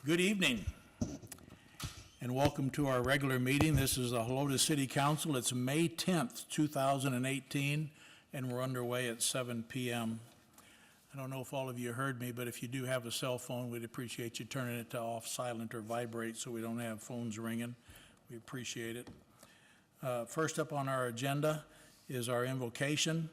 Good evening, and welcome to our regular meeting. This is the Helotes City Council. It's May 10th, 2018, and we're underway at 7 p.m. I don't know if all of you heard me, but if you do have a cell phone, we'd appreciate you turning it to off, silent, or vibrate so we don't have phones ringing. We appreciate it. First up on our agenda is our invocation,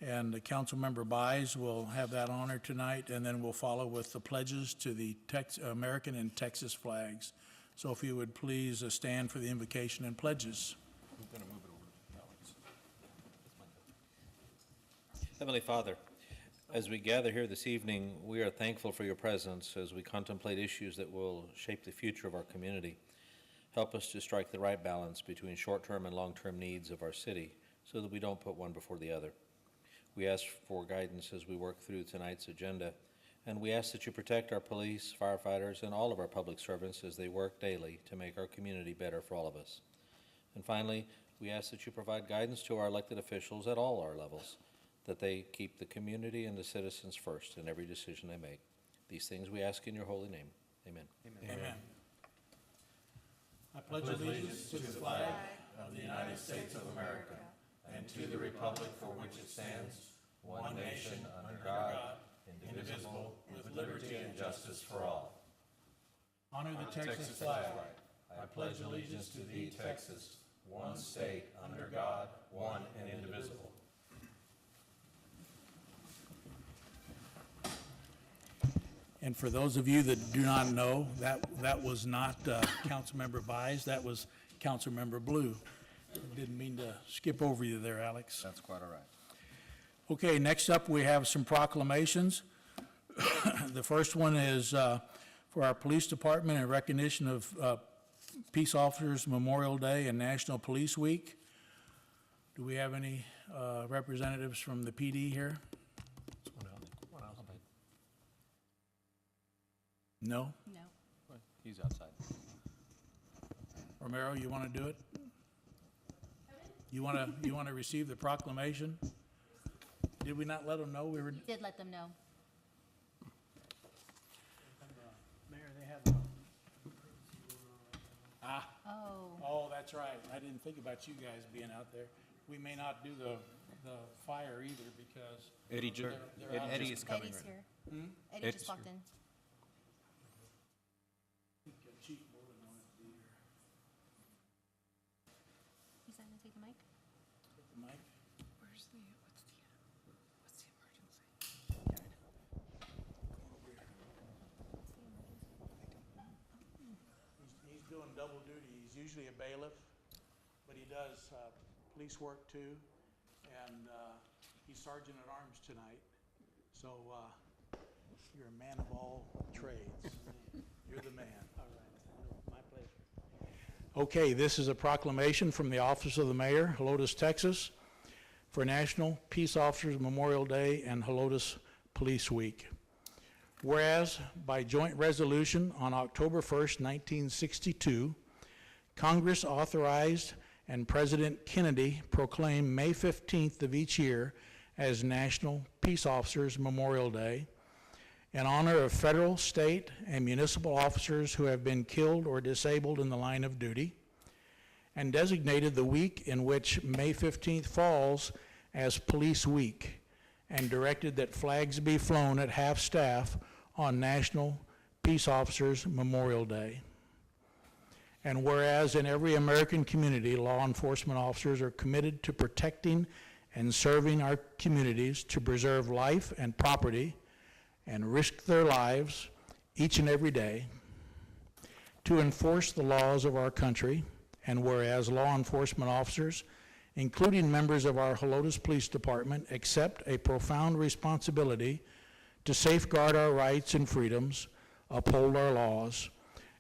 and the Councilmember Buys will have that honor tonight, and then we'll follow with the pledges to the American and Texas flags. So if you would please stand for the invocation and pledges. I'm going to move it over to Alex. Heavenly Father, as we gather here this evening, we are thankful for your presence as we contemplate issues that will shape the future of our community. Help us to strike the right balance between short-term and long-term needs of our city so that we don't put one before the other. We ask for guidance as we work through tonight's agenda, and we ask that you protect our police, firefighters, and all of our public servants as they work daily to make our community better for all of us. And finally, we ask that you provide guidance to our elected officials at all our levels, that they keep the community and the citizens first in every decision they make. These things we ask in your holy name. Amen. Amen. Amen. I pledge allegiance to the flag of the United States of America and to the republic for which it stands, one nation under God, indivisible, with liberty and justice for all. Honor the Texas flag. I pledge allegiance to thee, Texas, one state, under God, one and indivisible. And for those of you that do not know, that was not Councilmember Buys, that was Councilmember Blue. Didn't mean to skip over you there, Alex. That's quite all right. Okay, next up we have some proclamations. The first one is for our police department in recognition of Peace Officers Memorial Day and National Police Week. Do we have any representatives from the PD here? No? No. He's outside. Romero, you want to do it? You want to receive the proclamation? Did we not let them know we were? Did let them know. Mayor, they have. Oh, that's right. I didn't think about you guys being out there. We may not do the fire either because Eddie is coming. Eddie's Right here. Eddie Eddie's just walked here. in. Chief Bolden wanted to be here. He's not gonna take the mic? Take the mic. What's the emergency? He's doing double duty. He's usually a bailiff, but he does police work too, and he's sergeant at arms tonight. So you're a man of all trades. You're the man. All right. My pleasure. Okay, this is a proclamation from the Office of the Mayor, Helotes, Texas, for National Peace Officers Memorial Day and Helotes Police Week. Whereas, by joint resolution on October 1st, 1962, Congress authorized and President Kennedy proclaimed May 15th of each year as National Peace Officers Memorial Day in honor of federal, state, and municipal officers who have been killed or disabled in the line of duty, and designated the week in which May 15th falls as Police Week, and directed that flags be flown at half-staff on National Peace Officers Memorial Day. And whereas in every American community, law enforcement officers are committed to protecting and serving our communities to preserve life and property and risk their lives each and every day to enforce the laws of our country, and whereas law enforcement officers, including members of our Helotes Police Department, accept a profound responsibility to safeguard our rights and freedoms, uphold our laws,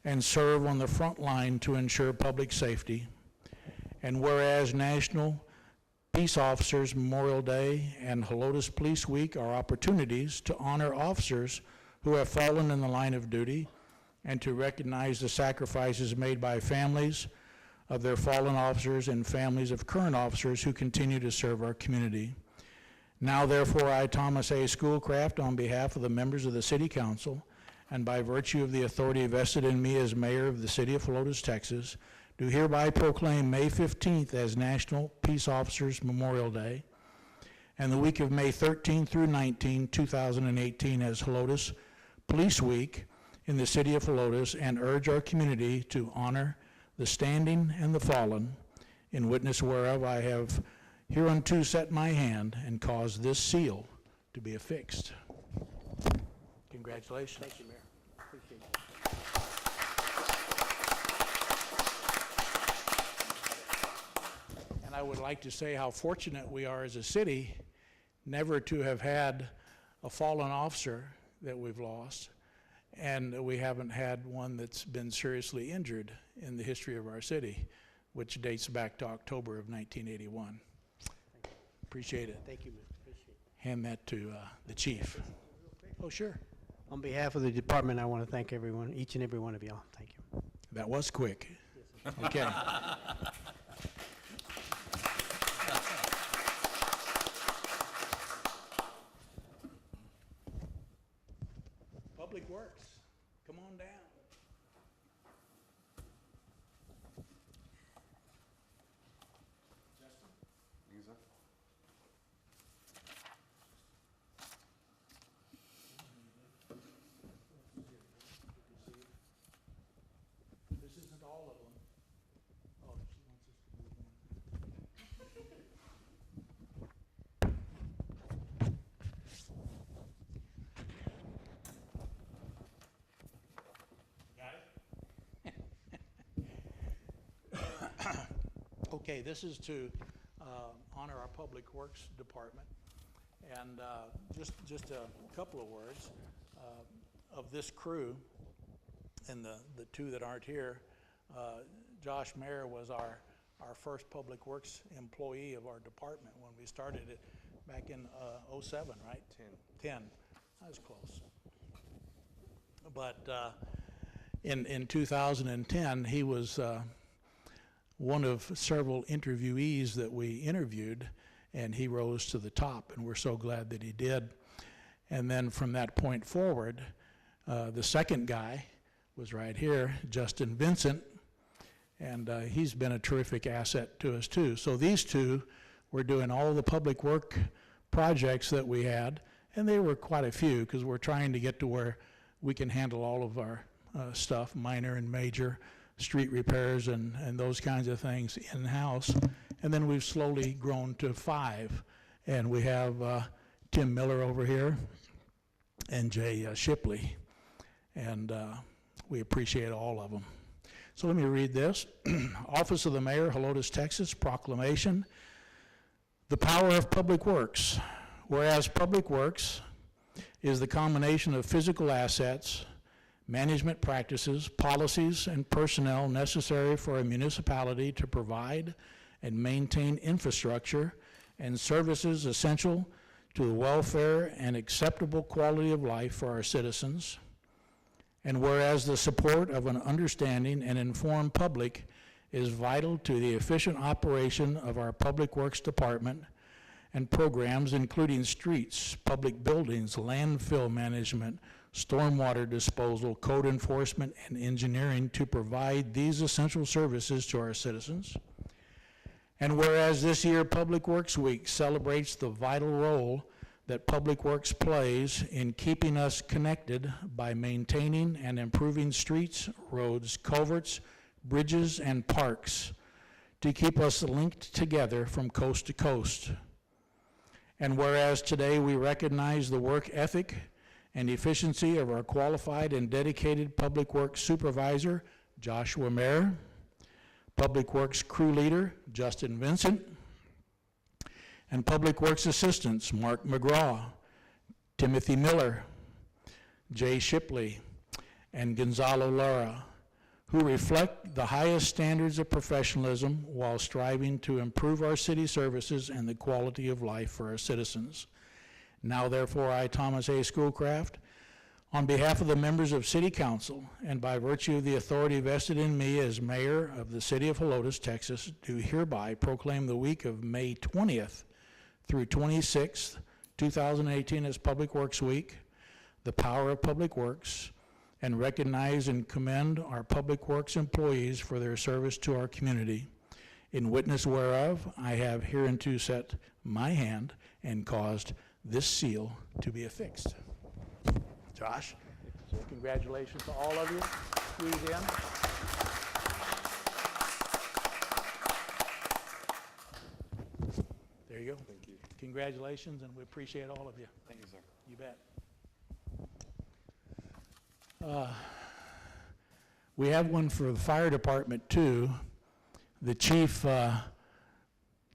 and serve on the front line to ensure public safety, and whereas National Peace Officers Memorial Day and Helotes Police Week are opportunities to honor officers who have fallen in the line of duty and to recognize the sacrifices made by families of their fallen officers and families of current officers who continue to serve our community. Now, therefore, I, Thomas A. Schoolcraft, on behalf of the members of the City Council and by virtue of the authority vested in me as mayor of the city of Helotes, Texas, do hereby proclaim May 15th as National Peace Officers Memorial Day, and the week of May 13 through 19, 2018 as Helotes Police Week in the city of Helotes, and urge our community to honor the standing and the fallen, in witness whereof I have hereunto set my hand and caused this seal to be affixed. Congratulations. Thank you, Mayor. Appreciate it. And I would like to say how fortunate we are as a city never to have had a fallen officer that we've lost, and we haven't had one that's been seriously injured in the history of our city, which dates back to October of 1981. Appreciate it. Thank you, Mayor. Appreciate it. Hand that to the chief. Oh, sure. On behalf of the department, I want to thank everyone, each and every one of y'all. Thank you. That was quick. Okay. Public Works, come on down. This isn't all of them. Oh, she wants us to move on. Got it? Okay, this is to honor our Public Works Department. And just a couple of words of this crew, and the two that aren't here. Josh Mayer was our first Public Works employee of our department when we started it back in '07, right? 10. I was close. But in 2010, he was one of several interviewees that we interviewed, and he rose to the top, and we're so glad that he did. And then from that point forward, the second guy was right here, Justin Vincent, and he's been a terrific asset to us too. So these two were doing all the public work projects that we had, and they were quite a few because we're trying to get to where we can handle all of our stuff, minor and major, street repairs and those kinds of things in-house. And then we've slowly grown to 5. And we have Tim Miller over here and Jay Shipley. And we appreciate all of them. So let me read this. Office of the Mayor, Helotes, Texas, proclamation. The power of public works. Whereas public works is the combination of physical assets, management practices, policies, and personnel necessary for a municipality to provide and maintain infrastructure and services essential to the welfare and acceptable quality of life for our citizens. And whereas the support of an understanding and informed public is vital to the efficient operation of our Public Works Department and programs including streets, public buildings, landfill management, stormwater disposal, code enforcement, and engineering to provide these essential services to our citizens. And whereas this year Public Works Week celebrates the vital role that Public Works plays in keeping us connected by maintaining and improving streets, roads, culverts, bridges, and parks to keep us linked together from coast to coast. And whereas today we recognize the work ethic and efficiency of our qualified and dedicated Public Works Supervisor, Joshua Mayer, Public Works Crew Leader, Justin Vincent, and Public Works Assistants, Mark McGraw, Timothy Miller, Jay Shipley, and Gonzalo Lara, who reflect the highest standards of professionalism while striving to improve our city services and the quality of life for our citizens. Now, therefore, I, Thomas A. Schoolcraft, on behalf of the members of City Council and by virtue of the authority vested in me as Mayor of the City of Helotes, Texas, do hereby proclaim the week of May 20th through 26th, 2018 as Public Works Week, the power of public works, and recognize and commend our Public Works employees for their service to our community. In witness whereof, I have hereunto set my hand and caused this seal to be affixed. Josh, so congratulations to all of you. Squeeze in. There you go. Thank you. Congratulations, and we appreciate all of you. Thank you, sir. You bet. We have one for the fire department, too. The chief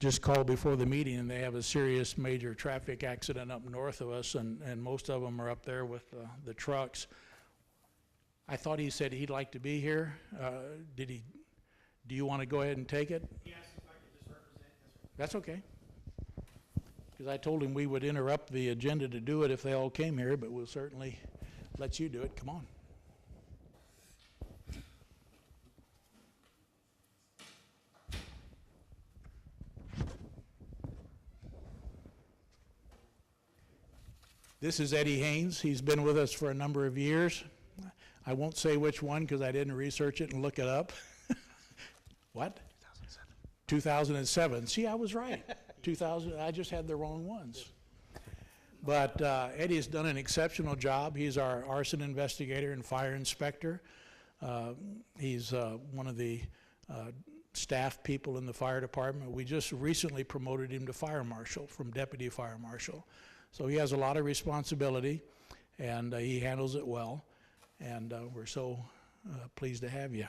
just called before the meeting, and they have a serious major traffic accident up north of us, and most of them are up there with the trucks. I thought he said he'd like to be here. Do you want to go ahead and take it? Yes, if I could just represent this. That's okay. Because I told him we would interrupt the agenda to do it if they all came here, but we'll certainly let you do it. Come on. This is Eddie Haynes. He's been with us for a number of years. I won't say which one because I didn't research it and look it up. What? 2007. See, I was right. 2000. I just had the wrong ones. But Eddie's done an exceptional job. He's our arson investigator and fire inspector. He's one of the staff people in the fire department. We just recently promoted him to fire marshal from deputy fire marshal. So he has a lot of responsibility, and he handles it well. And we're so pleased to have you.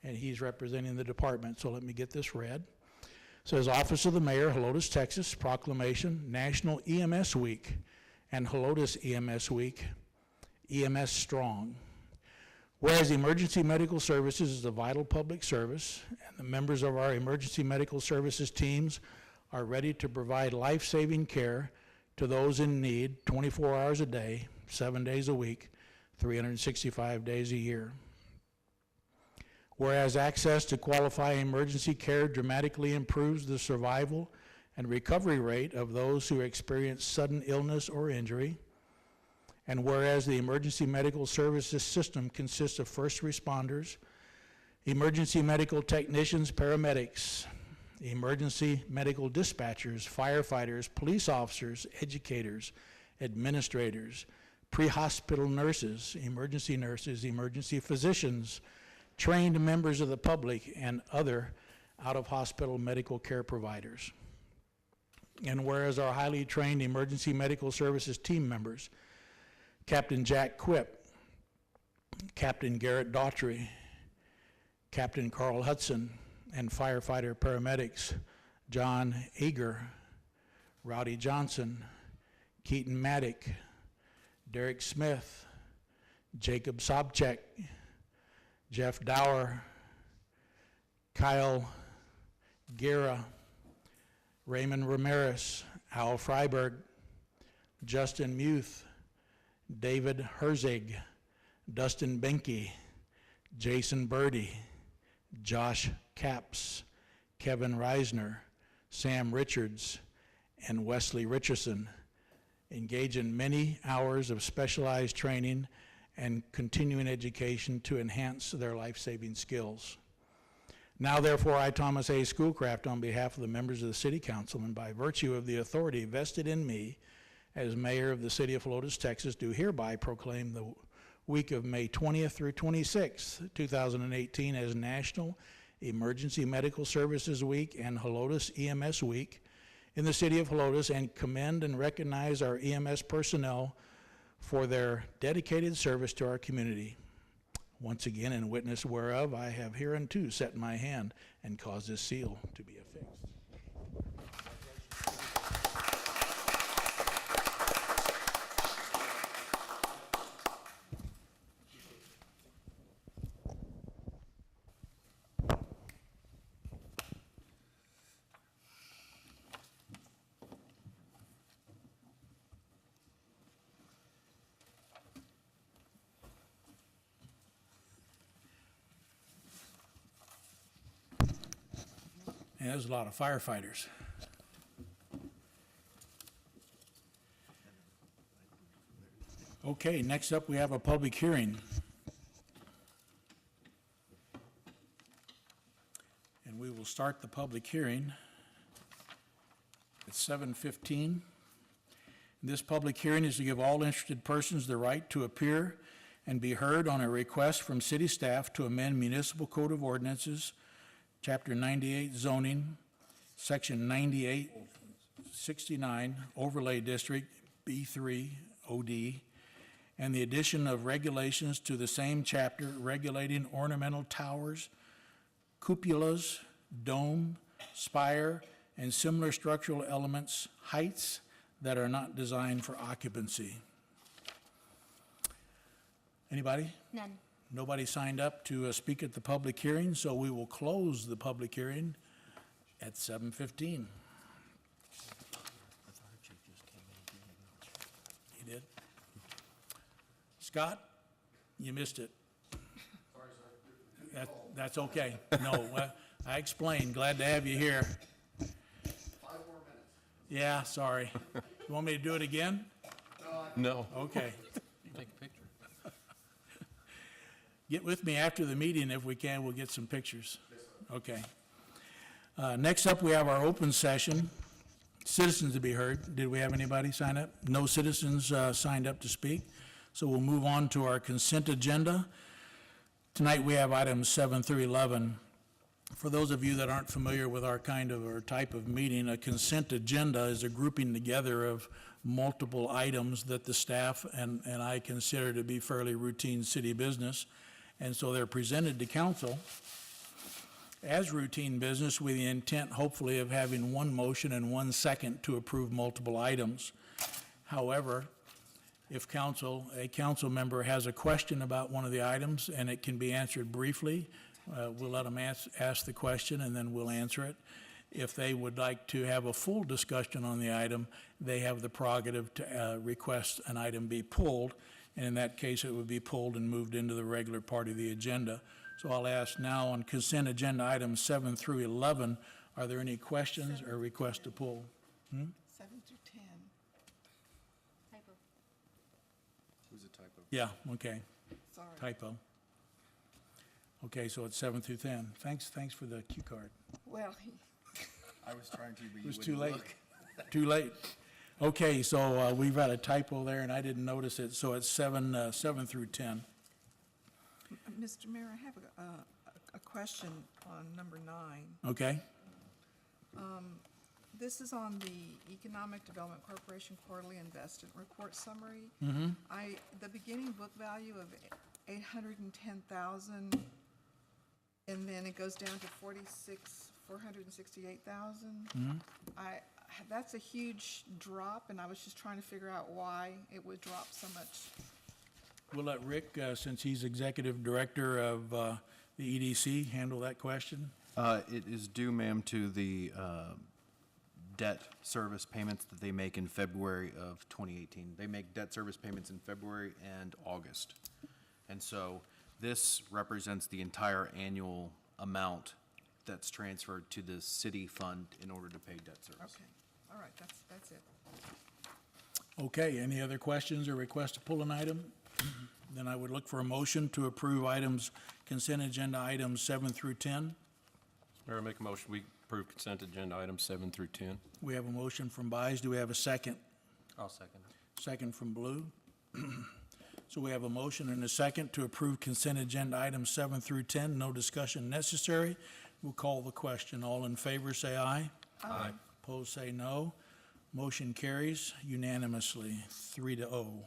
And he's representing the department, so let me get this read. It says, Office of the Mayor, Helotes, Texas, proclamation, National EMS Week and Helotes EMS Week, EMS Strong. Whereas emergency medical services is a vital public service, and the members of our emergency medical services teams are ready to provide life-saving care to those in need 24 hours a day, 7 days a week, 365 days a year. Whereas access to qualifying emergency care dramatically improves the survival and recovery rate of those who experience sudden illness or injury. And whereas the emergency medical services system consists of first responders, emergency medical technicians, paramedics, emergency medical dispatchers, firefighters, police officers, educators, administrators, pre-hospital nurses, emergency physicians, trained members of the public, and other out-of-hospital medical care providers. And whereas our highly trained emergency medical services team members, Captain Jack Quip, Captain Garrett Daughtry, Captain Carl Hudson, and firefighter paramedics John Eager, Rowdy Johnson, Keaton Maddock, Derek Smith, Jacob Sobchak, Jeff Dower, Kyle Guerra, Raymond Ramirez, Al Freiberg, Justin Muth, David Herzig, Dustin Benke, Jason Birdie, Josh Capps, Kevin Reisner, Sam Richards, and Wesley Richardson engage in many hours of specialized training and continuing education to enhance their life-saving skills. Now, therefore, I, Thomas A. Schoolcraft, on behalf of the members of the City Council, and by virtue of the authority vested in me as Mayor of the City of Helotes, Texas, do hereby proclaim the week of May 20th through 26th, 2018 as National Emergency Medical Services Week and Helotes EMS Week in the City of Helotes, and commend and recognize our EMS personnel for their dedicated service to our community. Once again, in witness whereof, I have hereunto set my hand and caused this seal to be affixed. Yeah, there's a lot of firefighters. Okay, next up we have a public hearing. And we will start the public hearing at 7:15. This public hearing is to give all interested persons the right to appear and be heard on a request from city staff to amend Municipal Code of Ordinances, Chapter 98 zoning, Section 9869 Overlay District B3 OD, and the addition of regulations to the same chapter regulating ornamental towers, cupolas, dome, spire, and similar structural elements, heights that are not designed for occupancy. Anybody? None. Nobody signed up to speak at the public hearing, so we will close the public hearing at 7:15. He did? Scott, you missed it. Sorry, sir. That's okay. No, I explained. Glad to have you here. 5 more minutes. Yeah, sorry. You want me to do it again? No. Okay. Take a picture. Get with me after the meeting if we can, we'll get some pictures. Okay. Next up, we have our open session. Citizens to be heard. Did we have anybody sign up? No citizens signed up to speak. So we'll move on to our consent agenda. Tonight, we have items 7 through 11. For those of you that aren't familiar with our kind of, or type of meeting, a consent agenda is a grouping together of multiple items that the staff and I consider to be fairly routine city business. And so they're presented to council as routine business with the intent, hopefully, of having one motion and 1 second to approve multiple items. However, if a council member has a question about one of the items and it can be answered briefly, we'll let them ask the question and then we'll answer it. If they would like to have a full discussion on the item, they have the prerogative to request an item be pulled. And in that case, it would be pulled and moved into the regular part of the agenda. So I'll ask now on consent agenda items 7 through 11, are there any questions or requests to pull? 7 through 10. Typo. Who's a typo? Yeah, okay, Sorry. typo. Okay, so it's 7 through 10. Thanks for the cue card. Well, I was trying to, but It was too late. Too late. Okay, so we've got a typo there, and I didn't notice it, so it's 7 through 10. Mr. Mayor, I have a question on number 9. Okay? This is on the Economic Development Corporation Quarterly Investment Report Summary. The beginning book value of $810,000, and then it goes down to $468,000. That's a huge drop, and I was just trying to figure out why it would drop so much. We'll let Rick, since he's executive director of the EDC, handle that question. It is due, ma'am, to the debt service payments that they make in February of 2018. They make debt service payments in February and August. And so this represents the entire annual amount that's transferred to the city fund in order to pay debt service. Okay, all right, that's it. Okay, any other questions or requests to pull an item? Then I would look for a motion to approve items, consent agenda items 7 through 10. Mayor, I make a motion, we approve consent agenda items 7 through 10. We have a motion from Byes. Do we have a second? I'll second it. Second from Blue. So we have a motion and a second to approve consent agenda items 7 through 10. No discussion necessary. We'll call the question. All in favor, say aye. Aye. Opposed, say no. Motion carries unanimously, 3-0.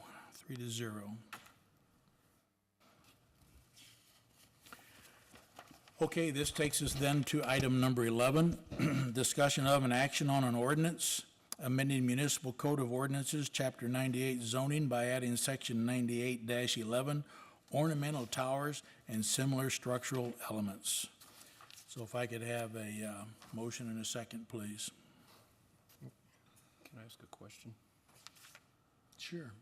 Okay, this takes us then to item number 11, discussion of an action on an ordinance, amending Municipal Code of Ordinances, Chapter 98 zoning by adding Section 98-11, ornamental towers and similar structural elements. So if I could have a motion and a second, please. Can I ask a question? Sure.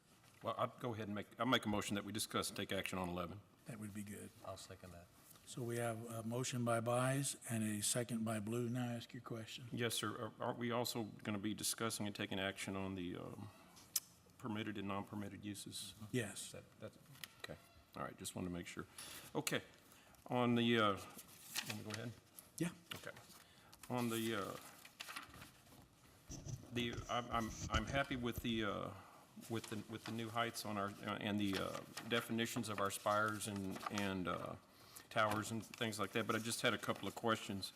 Well, I'll go ahead and I'll make a motion that we discuss and take action on 11. That would be good. I'll second that. So we have a motion by Byes and a second by Blue. Now ask your question. Yes, sir. Aren't we also going to be discussing and taking action on the permitted and non-permitted uses? Yes. That's, okay. All right, just wanted to make sure. Okay. On the, let me go ahead. Yeah. Okay. On I'm happy with the new heights on our, and the definitions of our spires and towers and things like that, but I just had a couple of questions.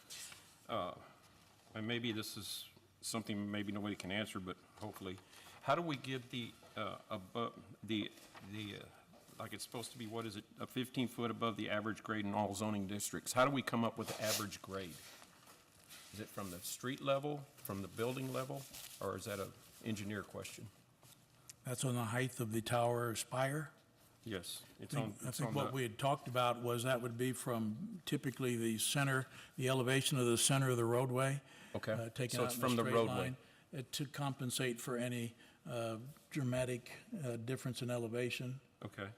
And maybe this is something maybe nobody can answer, but hopefully. How do we get the, above, like it's supposed to be, what is it, 15 foot above the average grade in all zoning districts? How do we come up with the average grade? Is it from the street level, from the building level, or is that an engineer question? That's on the height of the tower or spire. Yes, it's I on, think it's on what the, we had talked about was that would be from typically the center, the elevation of the center of the roadway. Okay. Taken So out it's in a from the straight roadway. line, to compensate for any dramatic difference in elevation. okay.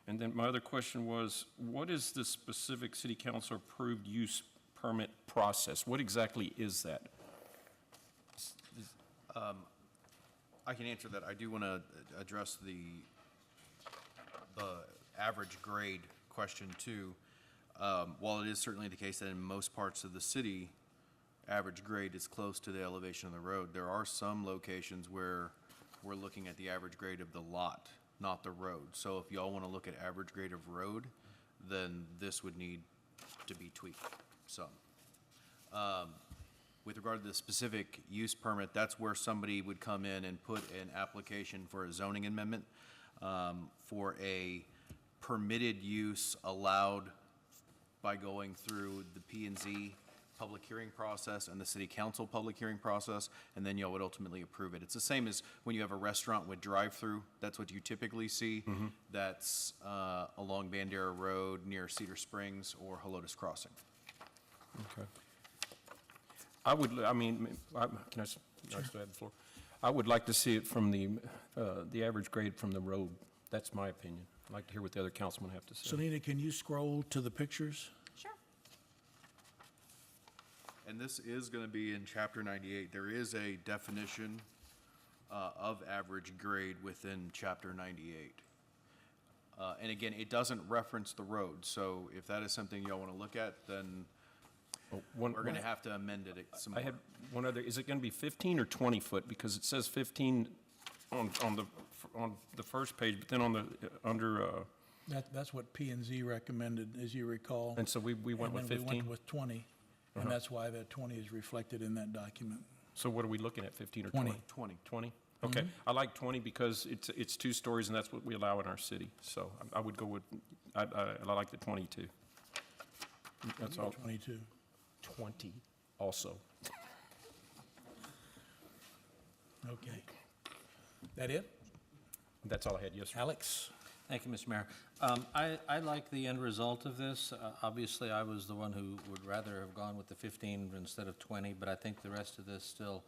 And then my other question was, what is the specific city council approved use permit process? What exactly is that? I can answer that. I do want to address the average grade question too. While it is certainly the case that in most parts of the city, average grade is close to the elevation of the road, there are some locations where we're looking at the average grade of the lot, not the road. So if y'all want to look at average grade of road, then this would need to be tweaked some. With regard to the specific use permit, that's where somebody would come in and put an application for a zoning amendment for a permitted use allowed by going through the P and Z public hearing process and the city council public hearing process, and then y'all would ultimately approve it. It's the same as when you have a restaurant with drive-through. That's what you typically see. That's along Bandera Road near Cedar Springs or Helotes Crossing. Okay. I would, I mean, can I still have the floor? I would like to see it from the average grade from the road. That's my opinion. I'd like to hear what the other councilmen have to say. Selena, can you scroll to the pictures? Sure. And this is going to be in Chapter 98. There is a definition of average grade within Chapter 98. And again, it doesn't reference the road, so if that is something y'all want to look at, then Oh, one- we're going to have to amend it some I more. had one other, is it going to be 15 or 20 foot? Because it says 15 on the first page, but then on the, under, That's what P and Z recommended, as you recall. and so we went with And then we 15? went with 20, and that's why that 20 is reflected in that document. So what are we looking at, 15 or 20? 20. 20? Okay. I like 20 because it's 2 stories, and that's what we allow in our city. So I would go with, I like the 22. That's all. 22. 20 also. Okay. That it? That's all I had, yes, sir. Alex? Thank you, Mr. Mayor. I like the end result of this. Obviously, I was the one who would rather have gone with the 15 instead of 20, but I think the rest of this still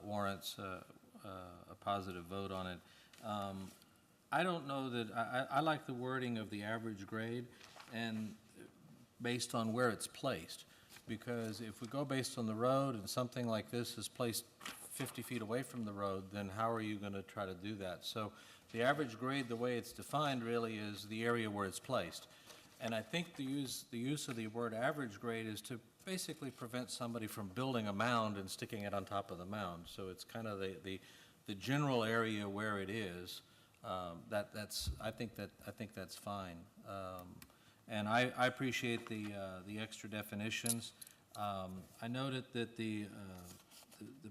warrants a positive vote on it. I don't know that, I like the wording of the average grade and based on where it's placed. Because if we go based on the road and something like this is placed 50 feet away from the road, then how are you going to try to do that? So the average grade, the way it's defined really is the area where it's placed. And I think the use of the word average grade is to basically prevent somebody from building a mound and sticking it on top of the mound. So it's kind of the general area where it is. I think that's fine. And I appreciate the extra definitions. I noted that the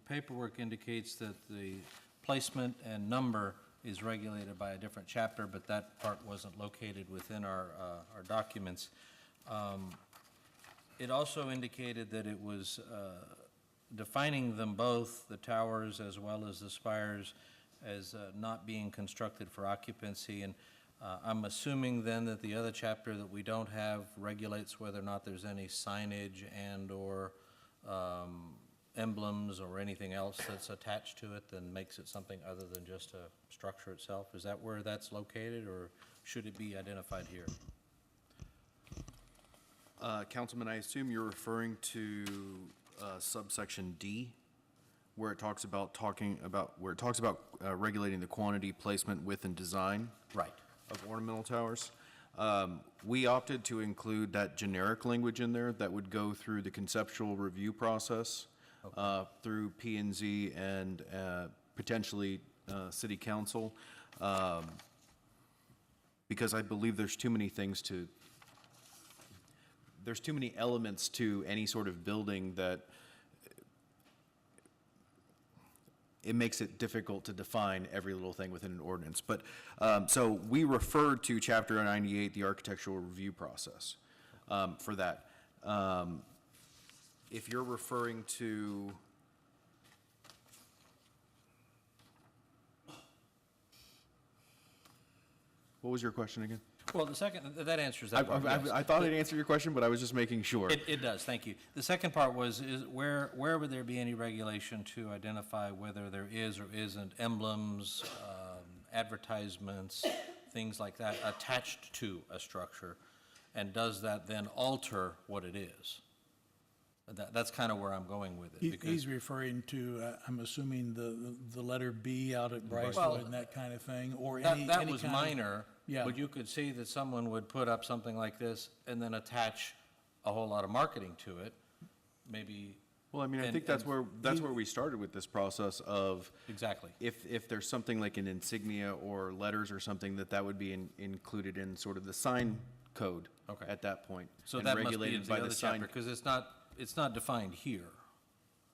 paperwork indicates that the placement and number is regulated by a different chapter, but that part wasn't located within our documents. It also indicated that it was defining them both, the towers as well as the spires, as not being constructed for occupancy. And I'm assuming then that the other chapter that we don't have regulates whether or not there's any signage and/or emblems or anything else that's attached to it that makes it something other than just a structure itself. Is that where that's located, or should it be identified here? Councilman, I assume you're referring to subsection D, where it talks about regulating the quantity, placement, width, and design Right. of ornamental towers. We opted to include that generic language in there that would go through the conceptual review process, through P and Z and potentially city council, because I believe there's too many elements to any sort of building that it makes it difficult to define every little thing within an ordinance. But, so we referred to Chapter 98, the architectural review process, for that. If you're referring to, what was your question again? Well, the second, that answers that part, yes. I thought it answered your question, but I was just making sure. It does, thank you. The second part was, is where would there be any regulation to identify whether there is or isn't emblems, advertisements, things like that attached to a structure? And does that then alter what it is? That's kind of where I'm going with it. because- He's referring to, I'm assuming, the letter B out at Well, Brycewood and that kind of thing, or any That any was kind of- minor, Yeah. but you could see that someone would put up something like this and then attach a whole lot of marketing to it, maybe. Well, I mean, I and- think that's and- where we started with this process of, Exactly. if there's something like an insignia or letters or something, that would be included in sort of the sign code Okay. at that point. So and that must be regulated in by the other sign. chapter, because it's not defined here.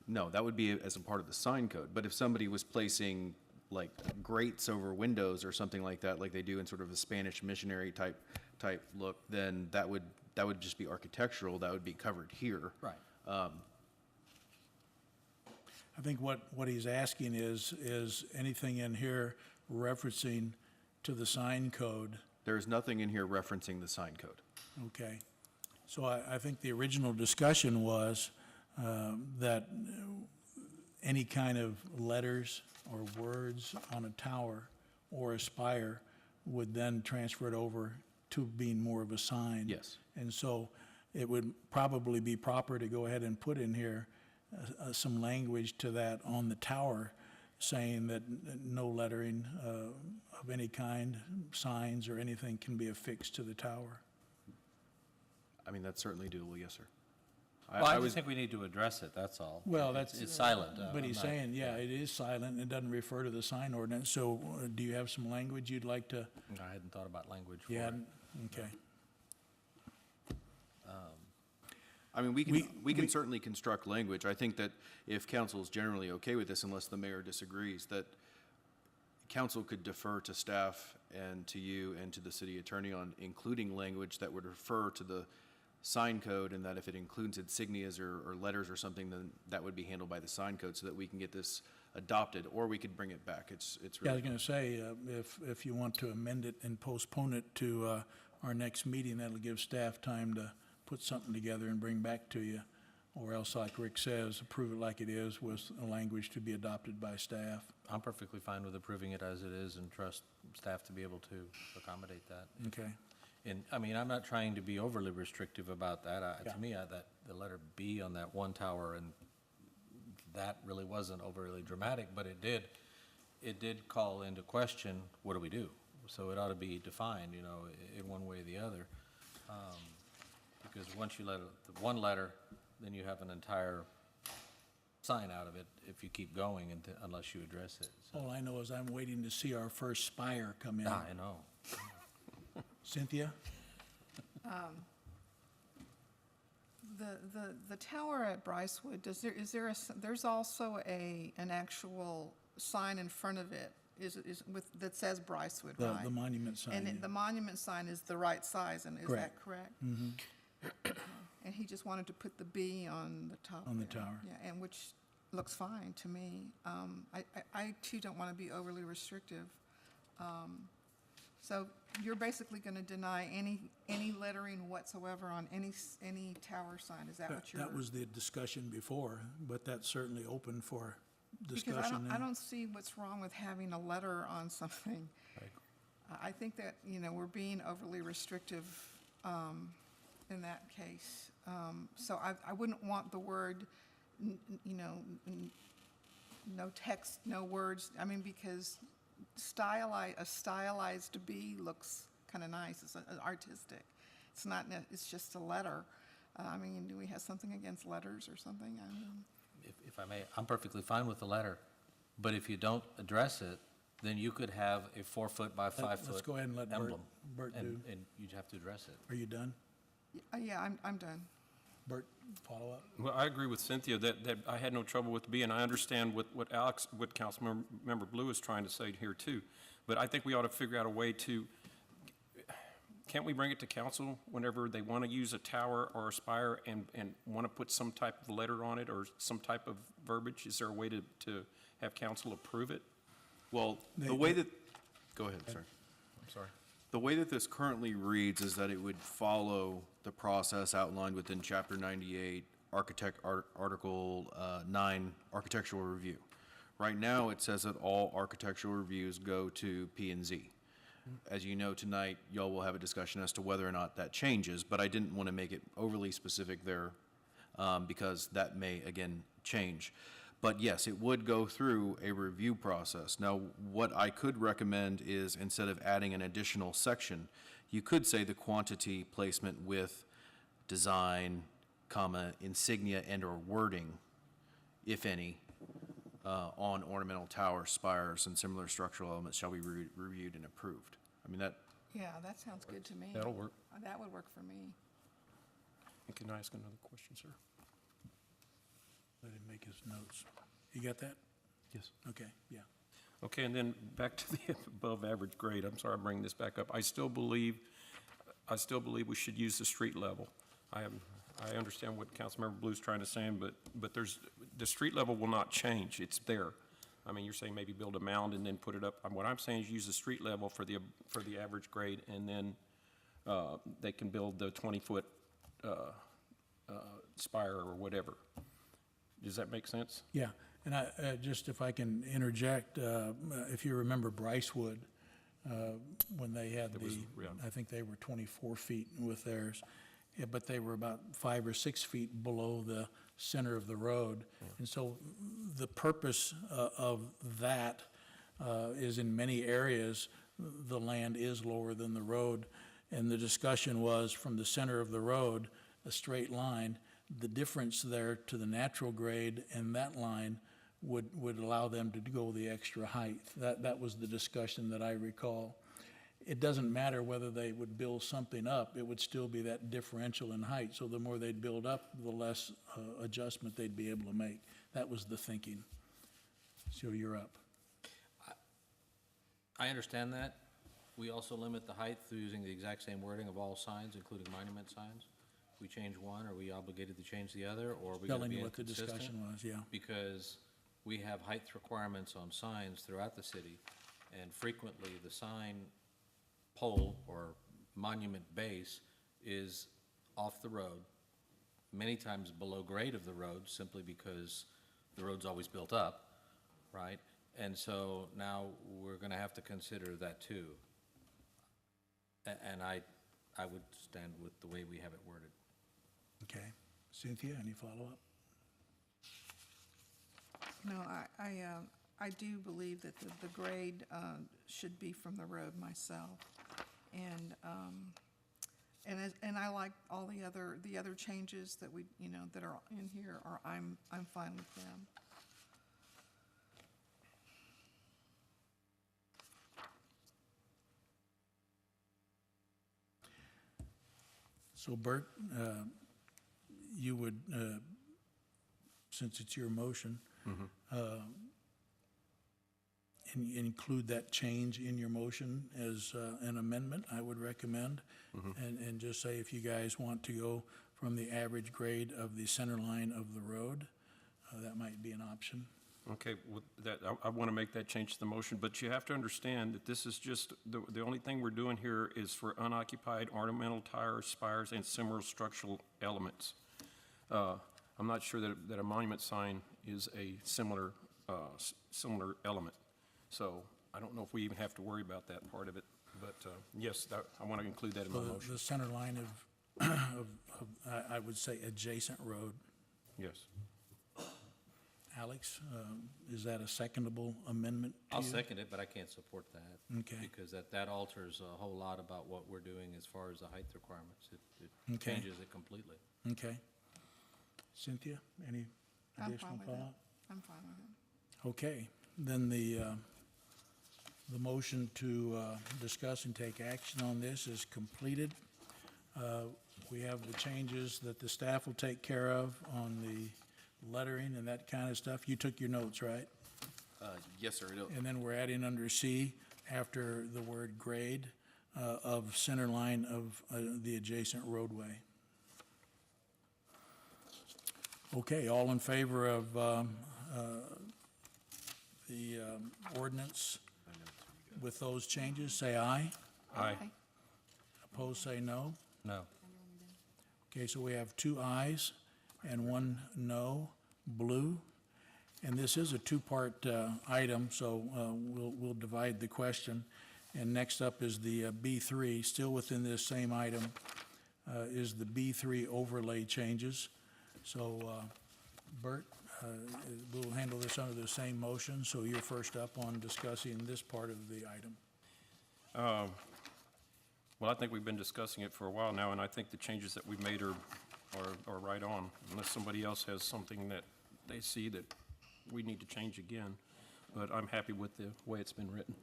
No, that would be as a part of the sign code. But if somebody was placing like grates over windows or something like that, like they do in sort of a Spanish missionary type look, then that would just be architectural. That would be covered here. Right. I think what he's asking is anything in here referencing to the sign code? There's nothing in here referencing the sign code. Okay. So I think the original discussion was that any kind of letters or words on a tower or a spire would then transfer it over to being more of a sign. Yes. And so it would probably be proper to go ahead and put in here some language to that on the tower, saying that no lettering of any kind, signs or anything, can be affixed to the tower. I mean, that's certainly doable, yes, sir. Well, I just think we need to address it, that's all. Well, It's silent. But I'm he's not- saying, yeah, it is silent, and it doesn't refer to the sign ordinance, so do you have some language you'd like to? I hadn't thought about language for Yeah, it. okay. I mean, we We- can certainly construct language. I think that if council is generally okay with this, unless the mayor disagrees, that council could defer to staff and to you and to the city attorney on including language that would refer to the sign code, and that if it includes insignias or letters or something, then that would be handled by the sign code, so that we can get this adopted, or we could bring it back. It's Yeah, I was really, gonna say, if you want to amend it and postpone it to our next meeting, that'll give staff time to put something together and bring back to you. Or else, like Rick says, approve it like it is with a language to be adopted by staff. I'm perfectly fine with approving it as it is and trust staff to be able to accommodate that. Okay. And, I mean, I'm not trying to be overly restrictive about that. Yeah. To me, the letter B on that one tower, and that really wasn't overly dramatic, but it did call into question, what do we do? So it ought to be defined, in one way or the other. Because once you let the one letter, then you have an entire sign out of it if you keep going unless you address it. So- All I know is I'm waiting to see our first spire come in. I know. Cynthia? The tower at Brycewood, there's also an actual sign in front of it, that says Brycewood, right? The monument sign. And yeah. the monument sign is the right size, and is that Correct. Mm-hmm. correct? And he just wanted to put the B on the top. On the there. tower. Yeah, and which looks fine to me. I too don't want to be overly restrictive. So you're basically going to deny any lettering whatsoever on any tower sign, is that what you're? That was the discussion before, but that's certainly open for Because discussion. I don't see what's wrong with having a letter on something. I think that, we're being overly restrictive in that case. So I wouldn't want the word, no text, no words, because a stylized B looks kind of nice, it's artistic. It's not, it's just a letter. I mean, do we have something against letters or something? I mean, If I may, I'm perfectly fine with the letter, but if you don't address it, then you could have a 4-foot by 5-foot Let's go ahead and let emblem. Bert do. And you'd have to address it. Are you done? yeah, I'm done. Bert, follow up? Well, I agree with Cynthia that I had no trouble with B, and I understand what Councilmember Blue is trying to say here too. But I think we ought to figure out a way to, can't we bring it to council whenever they want to use a tower or a spire and want to put some type of letter on it or some type of verbiage? Is there a way to have council approve it? Well, the way that, go ahead, sir. I'm sorry. The way that this currently reads is that it would follow the process outlined within Chapter 98, Article 9, Architectural Review. Right now, it says that all architectural reviews go to P and Z. As you know, tonight, y'all will have a discussion as to whether or not that changes, but I didn't want to make it overly specific there because that may, again, change. But yes, it would go through a review process. Now, what I could recommend is instead of adding an additional section, you could say the quantity placement with design, comma, insignia and/or wording, if any, on ornamental towers, spires, and similar structural elements shall be reviewed and approved. I mean, that, Yeah, that sounds good to me. That'll work. That would work for me. Can I ask another question, sir? Let him make his notes. You got that? yes. Okay, yeah. Okay, and then back to the above average grade. I'm sorry I'm bringing this back up. I still believe we should use the street level. I understand what Councilmember Blue's trying to say, but the street level will not change. It's there. I mean, you're saying maybe build a mound and then put it up. What I'm saying is use the street level for the average grade, and then they can build the 20-foot spire or whatever. Does that make sense? Yeah, and just if I can interject, if you remember Brycewood, when they had yeah. I think they were 24 feet with theirs, yeah, but they were about 5 or 6 feet below the center of the road. And so the purpose of that is in many areas, the land is lower than the road. And the discussion was from the center of the road, a straight line, the difference there to the natural grade and that line would allow them to go the extra height. That was the discussion that I recall. It doesn't matter whether they would build something up, it would still be that differential in height. So the more they'd build up, the less adjustment they'd be able to make. That was the thinking. So you're up. I understand that. We also limit the height through using the exact same wording of all signs, including monument signs. If we change one, are we obligated to change the other, or are we going to Telling be you what the inconsistent? discussion was, yeah. Because we have height requirements on signs throughout the city, and frequently the sign pole or monument base is off the road, many times below grade of the road, simply because the road's always built up, right? And so now we're going to have to consider that too. And I would stand with the way we have it worded. Okay. Cynthia, any follow-up? No, I do believe that the grade should be from the road myself. And I like all the other changes that that are in here, or I'm fine with them. So Bert, you would, since it's your motion, include that change in your motion as an amendment, I would recommend. And just say if you guys want to go from the average grade of the center line of the road, that might be an option. Okay, with that, I want to make that change to the motion, but you have to understand that this is just, the only thing we're doing here is for unoccupied ornamental towers, spires, and similar structural elements. I'm not sure that a monument sign is a similar element. So I don't know if we even have to worry about that part of it, but yes, I want to include that in my So motion. the center line of I would say adjacent road. Yes. Alex, is that a secondable amendment to I'll you? second it, but I can't support that. Okay. Because that alters a whole lot about what we're doing as far as the height requirements. It Okay. changes it completely. Okay. Cynthia, any I'm additional fine with it. thought? I'm fine with it. Okay, then the motion to discuss and take action on this is completed. We have the changes that the staff will take care of on the lettering and that kind of stuff. You took your notes, right? Yes, sir. And then we're adding under C, after the word grade, of center line of the adjacent roadway. Okay, all in favor of the ordinance with those changes, say aye. Aye. Opposed, say no. No. Okay, so we have 2 ayes and 1 no, blue. And this is a 2-part item, so we'll divide the question. And next up is the B3, still within this same item, is the B3 overlay changes. So, Bert, we'll handle this under the same motion, so you're first up on discussing this part of the item. Well, I think we've been discussing it for a while now, and I think the changes that we've made are right on, unless somebody else has something that they see that we need to change again. But I'm happy with the way it's been written.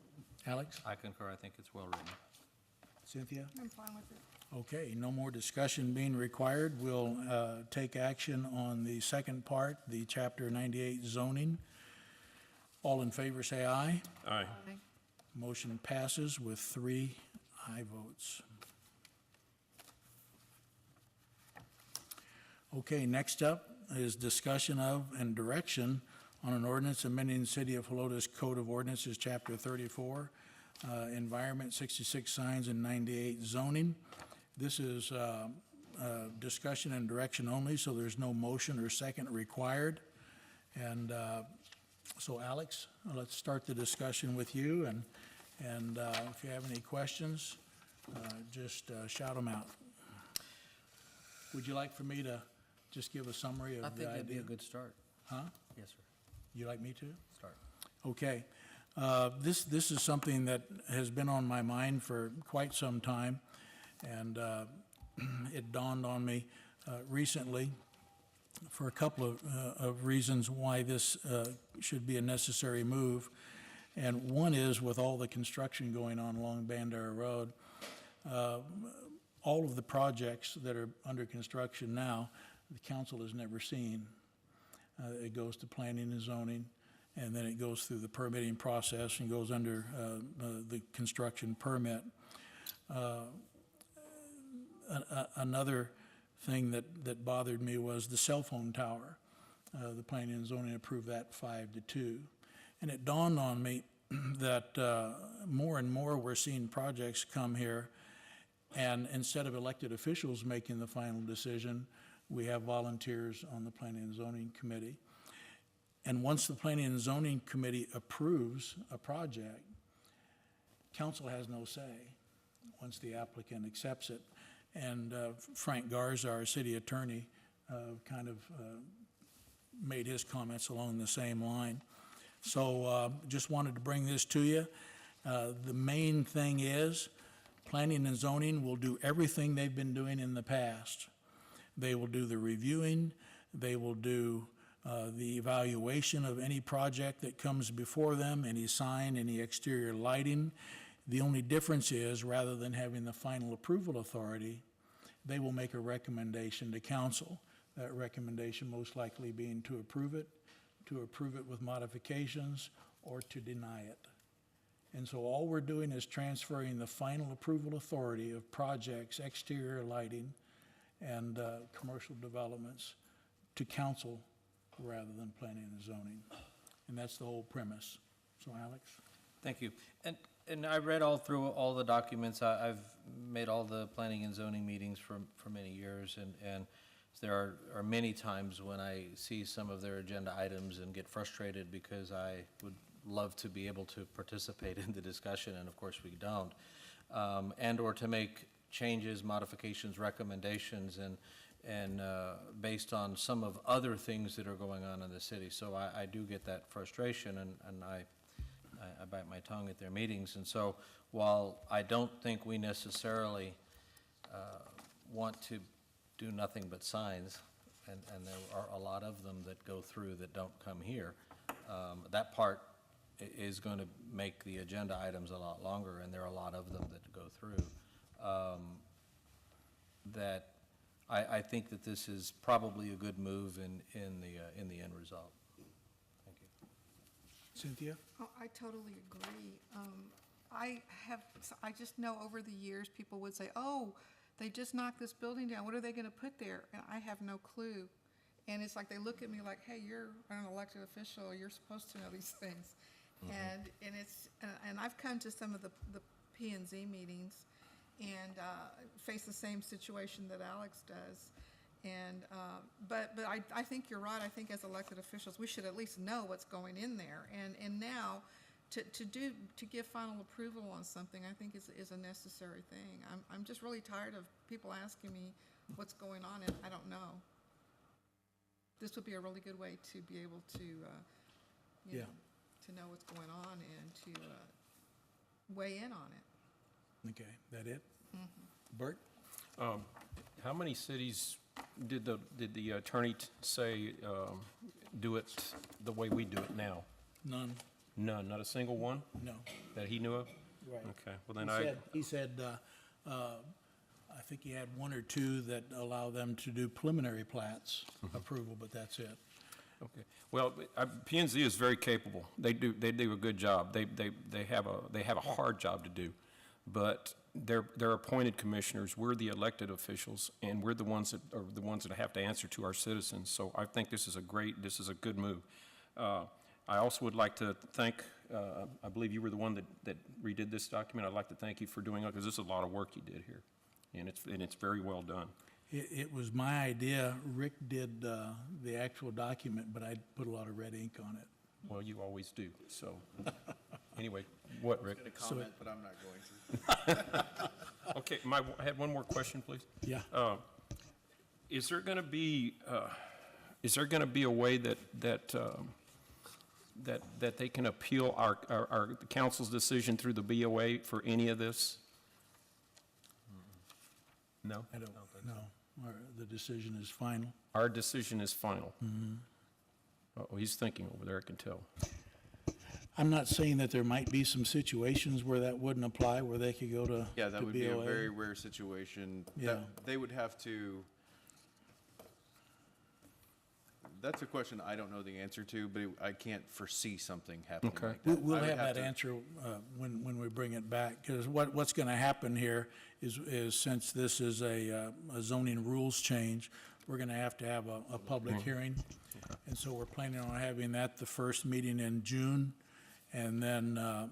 Alex? I concur. I think it's well written. Cynthia? I'm fine with it. Okay, no more discussion being required. We'll take action on the second part, the Chapter 98 zoning. All in favor, say aye. Aye. Motion passes with 3 aye votes. Okay, next up is discussion of and direction on an ordinance amending the City of Helotes Code of Ordinances, Chapter 34, Environment, 66 signs, and 98 zoning. This is discussion and direction only, so there's no motion or second required. And so Alex, let's start the discussion with you, and if you have any questions, just shout them out. Would you like for me to just give a summary of I the think that'd be a idea? good start. Huh? Yes, sir. You like me to? Start. Okay. This is something that has been on my mind for quite some time, and it dawned on me recently for a couple of reasons why this should be a necessary move. And one is, with all the construction going on along Bandera Road, all of the projects that are under construction now, the council has never seen. It goes to planning and zoning, and then it goes through the permitting process and goes under the construction permit. Another thing that bothered me was the cell phone tower. The planning and zoning approved that 5-2. And it dawned on me that more and more we're seeing projects come here, and instead of elected officials making the final decision, we have volunteers on the Planning and Zoning Committee. And once the Planning and Zoning Committee approves a project, council has no say once the applicant accepts it. And Frank Garza, our city attorney, kind of made his comments along the same line. So just wanted to bring this to you. The main thing is, Planning and Zoning will do everything they've been doing in the past. They will do the reviewing, they will do the evaluation of any project that comes before them, any sign, any exterior lighting. The only difference is, rather than having the final approval authority, they will make a recommendation to council. That recommendation most likely being to approve it with modifications, or to deny it. And so all we're doing is transferring the final approval authority of projects, exterior lighting, and commercial developments to council rather than planning and zoning. And that's the whole premise. So Alex? Thank you. And I read all through all the documents. I've made all the planning and zoning meetings for many years, and there are many times when I see some of their agenda items and get frustrated because I would love to be able to participate in the discussion, and of course we don't. And or to make changes, modifications, recommendations, and and based on some of other things that are going on in the city. So I do get that frustration, and I bite my tongue at their meetings. And so while I don't think we necessarily want to do nothing but signs, and there are a lot of them that go through that don't come here, that part is going to make the agenda items a lot longer, and there are a lot of them that go through. That I think that this is probably a good move in the end result. Thank you. Cynthia? Oh, I totally agree. I just know over the years, people would say, oh, they just knocked this building down, what are they gonna put there? And I have no clue. And it's like, they look at me like, hey, you're an elected official, you're supposed to know these things. And I've come to some of the P and Z meetings and face the same situation that Alex does. And, but I think you're right. I think as elected officials, we should at least know what's going in there. And now, to give final approval on something, I think is a necessary thing. I'm just really tired of people asking me what's going on, and I don't know. This would be a really good way to be able to, you know, to know what's going on and to weigh in on it. Okay, that it? Bert? How many cities did the attorney say do it the way we do it now? None, None, not a single one no. that he knew of? Right. Okay, well then He said, I think he had one or two that allow them to do preliminary plats approval, but that's it. Okay, well, P and Z is very capable. They do a good job. They have a hard job to do, but they're appointed commissioners. We're the elected officials, and we're the ones that have to answer to our citizens. So I think this is a good move. I also would like to thank, I believe you were the one that redid this document. I'd like to thank you for doing it, because this is a lot of work you did here, and it's very well done. It was my idea. Rick did the actual document, but I put a lot of red ink on it. Well, you always do, so, anyway, what, Rick? I'm going to comment, but I'm not going to. Okay, I had one more question, please. Yeah. Is there going to be a way that they can appeal our council's decision through the BOA for any of this? No? I don't know. The decision is final. Our decision is final. Oh, he's thinking over there, I can tell. I'm not saying that there might be some situations where that wouldn't apply, where they could go to Yeah, that to would be a BOA. very rare situation. Yeah. They would have to, that's a question I don't know the answer to, but I can't foresee something happening Okay. like that. We'll I would have that to- answer when we bring it back, because what's going to happen here is since this is a zoning rules change, we're going to have a public hearing. And so we're planning on having that the first meeting in June. And then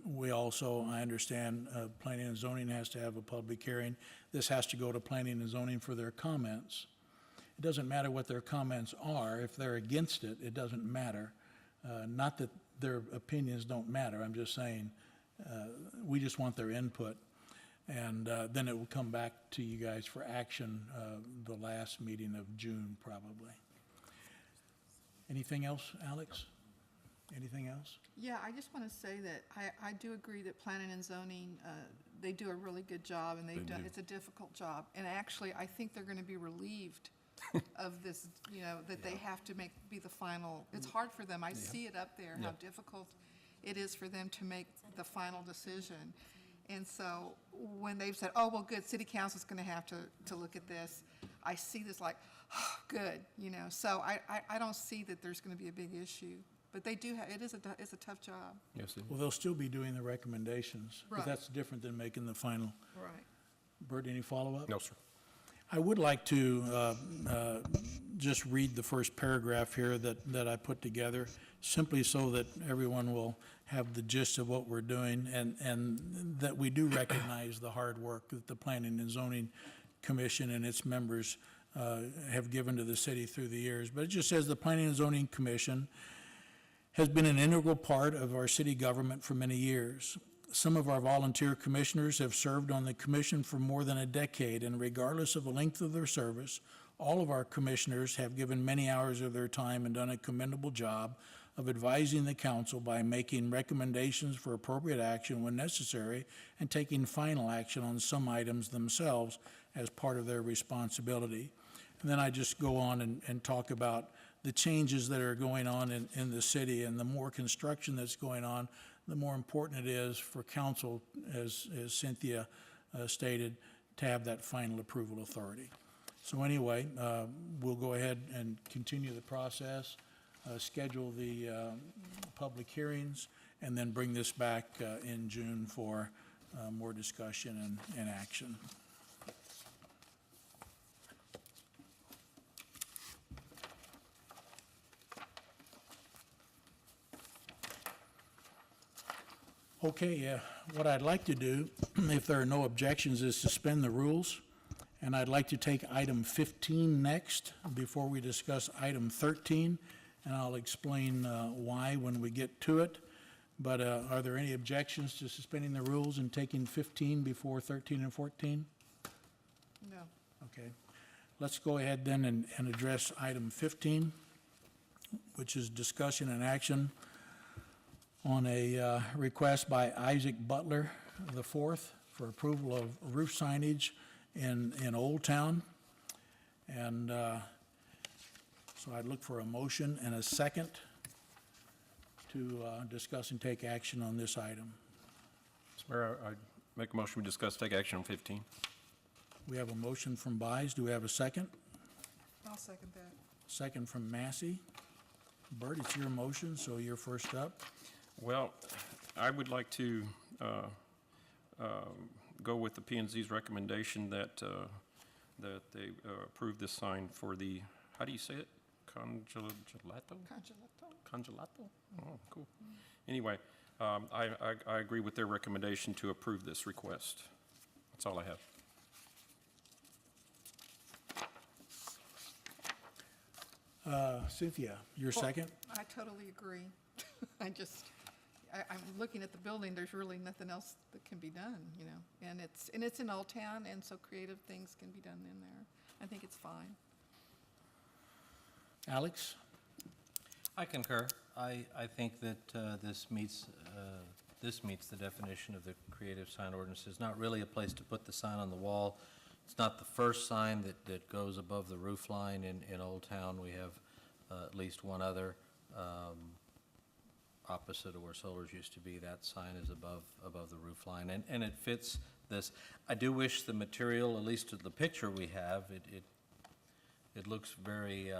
we also, I understand, planning and zoning has to have a public hearing. This has to go to planning and zoning for their comments. It doesn't matter what their comments are. If they're against it, it doesn't matter. Not that their opinions don't matter. I'm just saying, we just want their input. And then it will come back to you guys for action the last meeting of June, probably. Anything else, Alex? Anything else? Yeah, I just want to say that I do agree that planning and zoning, they do a really good job, and it's a difficult job. And actually, I think they're going to be relieved of this, you know, that they have to be the final. It's hard for them. I see it up there, how difficult it is for them to make the final decision. And so when they've said, oh, well, good, city council's going to have to look at this, I see this like, oh, good, you know. So I don't see that there's going to be a big issue. But they do have, it's a tough job. Yes, it is. Well, they'll still be doing the recommendations, but Right. that's different than making the final. Right. Bert, any follow-up? No, sir. I would like to just read the first paragraph here that I put together, simply so that everyone will have the gist of what we're doing, and that we do recognize the hard work that the Planning and Zoning Commission and its members have given to the city through the years. But it just says the Planning and Zoning Commission has been an integral part of our city government for many years. Some of our volunteer commissioners have served on the commission for more than a decade, and regardless of the length of their service, all of our commissioners have given many hours of their time and done a commendable job of advising the council by making recommendations for appropriate action when necessary and taking final action on some items themselves as part of their responsibility. And then I just go on and talk about the changes that are going on in the city, and the more construction that's going on, the more important it is for council, as Cynthia stated, to have that final approval authority. So anyway, we'll go ahead and continue the process, schedule the public hearings, and then bring this back in June for more discussion and action. Okay, what I'd like to do, if there are no objections, is suspend the rules. And I'd like to take item 15 next before we discuss item 13. And I'll explain why when we get to it. But are there any objections to suspending the rules and taking 15 before 13 and 14? No. Okay. Let's go ahead then and address item 15, which is discussion and action on a request by Isaac Butler IV for approval of roof signage in Old Town. And so I'd look for a motion and a second to discuss and take action on this item. Mr. Mayor, I make a motion we discuss, take action on 15. We have a motion from Byes. Do we have a second? I'll second that. Second from Massey. Bert, it's your motion, so you're first up. Well, I would like to go with the P and Z's recommendation that they approve this sign for the, how do you say it? Congelato? Congelato? Oh, cool. Anyway, I agree with their recommendation to approve this request. That's all I have. Cynthia, your second? I totally agree. I'm looking at the building, there's really nothing else that can be done, you know? And it's in Old Town, and so creative things can be done in there. I think it's fine. Alex? I concur. I think that this meets the definition of the creative sign ordinance. It's not really a place to put the sign on the wall. It's not the first sign that goes above the roof line in Old Town. We have at least one other opposite of where Solars used to be. That sign is above the roof line, and it fits this. I do wish the material, at least the picture we have, it looks very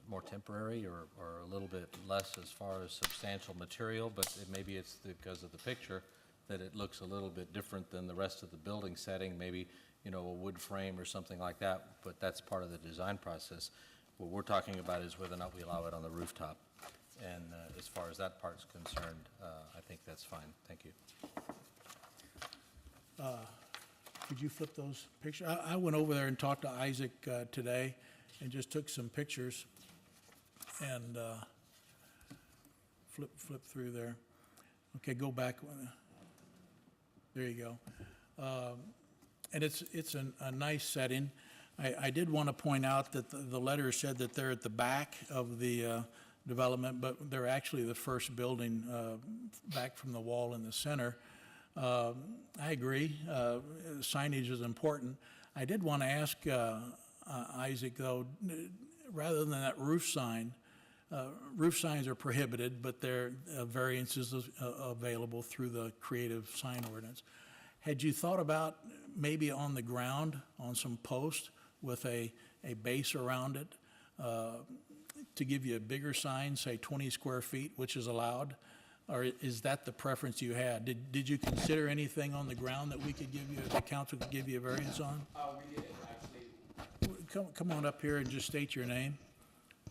more temporary or a little bit less as far as substantial material, but maybe it's because of the picture that it looks a little bit different than the rest of the building setting, maybe, you know, a wood frame or something like that, but that's part of the design process. What we're talking about is whether or not we allow it on the rooftop. And as far as that part's concerned, I think that's fine. Thank you. Could you flip those pictures? I went over there and talked to Isaac today and just took some pictures and flip through there. Okay, go back. There you go. And it's a nice setting. I did want to point out that the letter said that they're at the back of the development, but they're actually the first building back from the wall in the center. I agree, signage is important. I did want to ask Isaac, though, rather than that roof signs are prohibited, but there are variances available through the creative sign ordinance. Had you thought about maybe on the ground, on some posts with a base around it, to give you a bigger sign, say 20 square feet, which is allowed? Or is that the preference you had? Did you consider anything on the ground that we could give you, the council could give you a variance on? We did, actually. Come on up here and just state your name.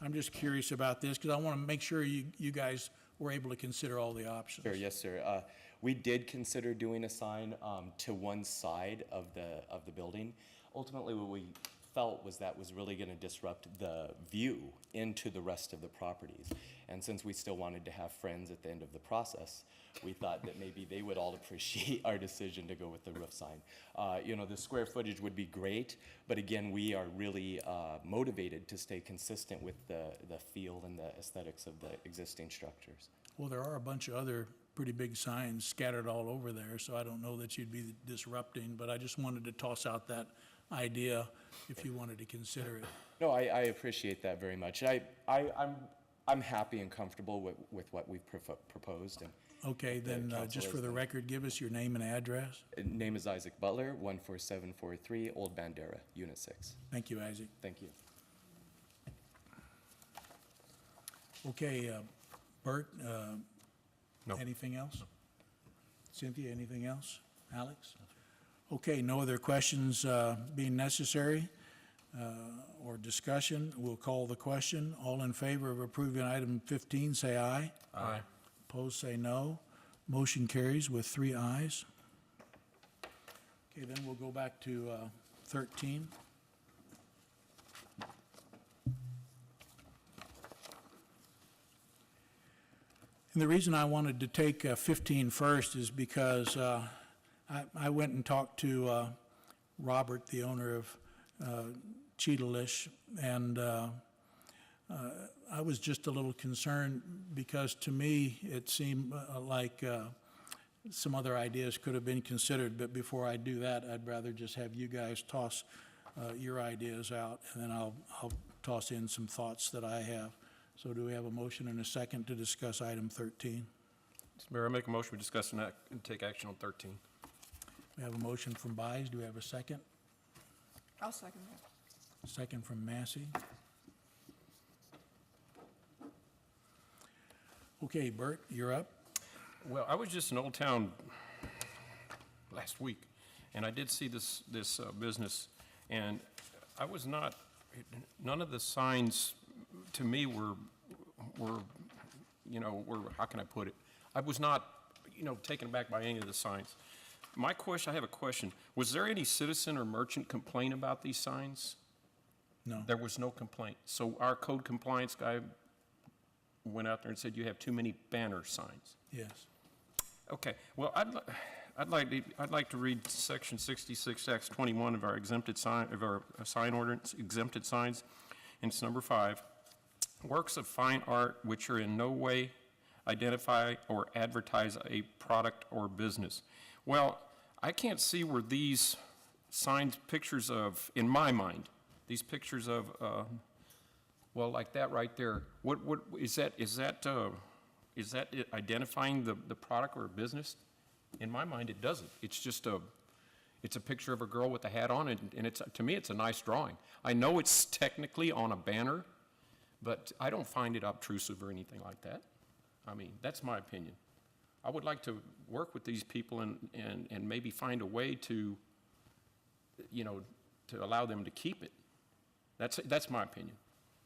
I'm just curious about this, because I want to make sure you guys were able to consider all the options. Sure, yes, sir. We did consider doing a sign to one side of the building. Ultimately, what we felt was that was really gonna disrupt the view into the rest of the properties. And since we still wanted to have friends at the end of the process, we thought that maybe they would all appreciate our decision to go with the roof sign. You know, the square footage would be great, but again, we are really motivated to stay consistent with the feel and the aesthetics of the existing structures. Well, there are a bunch of other pretty big signs scattered all over there, so I don't know that you'd be disrupting, but I just wanted to toss out that idea if you wanted to consider it. No, I appreciate that very much. I'm happy and comfortable with what we've proposed, and Okay, then, council just is for the the- record, give us your name and address. name is Isaac Butler, 14743 Old Bandera, Unit 6. Thank you, Isaac. Thank you. Okay, Bert, No. anything else? Cynthia, anything else? Alex? Okay, no other questions being necessary or discussion. We'll call the question. All in favor of approving item 15, say aye. Aye. Opposed, say no. Motion carries with 3 ayes. Okay, then we'll go back to 13. And the reason I wanted to take 15 first is because I went and talked to Robert, the owner of Cheetalish, and I was just a little concerned because to me, it seemed like some other ideas could have been considered, but before I do that, I'd rather just have you guys toss your ideas out, and then I'll toss in some thoughts that I have. So do we have a motion and a second to discuss item 13? Mr. Mayor, I make a motion, we discuss and take action on 13. We have a motion from Byes. Do we have a second? I'll second that. Second from Massey. Okay, Bert, you're up. Well, I was just in Old Town last week, and I did see this business, and I was not, none of the signs to me were, how can I put it? I was not, taken aback by any of the signs. I have a question. Was there any citizen or merchant complaint about these signs? No. There was no complaint. So our code compliance guy went out there and said, you have too many banner signs. Yes. Okay, well, I'd like to read section 66X21 of our exempted sign, of our sign ordinance, exempted signs, and it's number 5. Works of fine art which are in no way identify or advertise a product or business. Well, I can't see where these signs, pictures of, in my mind, these pictures of, well, like that right there, what is that it identifying the product or business? In my mind, it doesn't. It's just it's a picture of a girl with a hat on, and it's, to me, it's a nice drawing. I know it's technically on a banner, but I don't find it obtrusive or anything like that. I mean, that's my opinion. I would like to work with these people and maybe find a way to, to allow them to keep it. That's my opinion.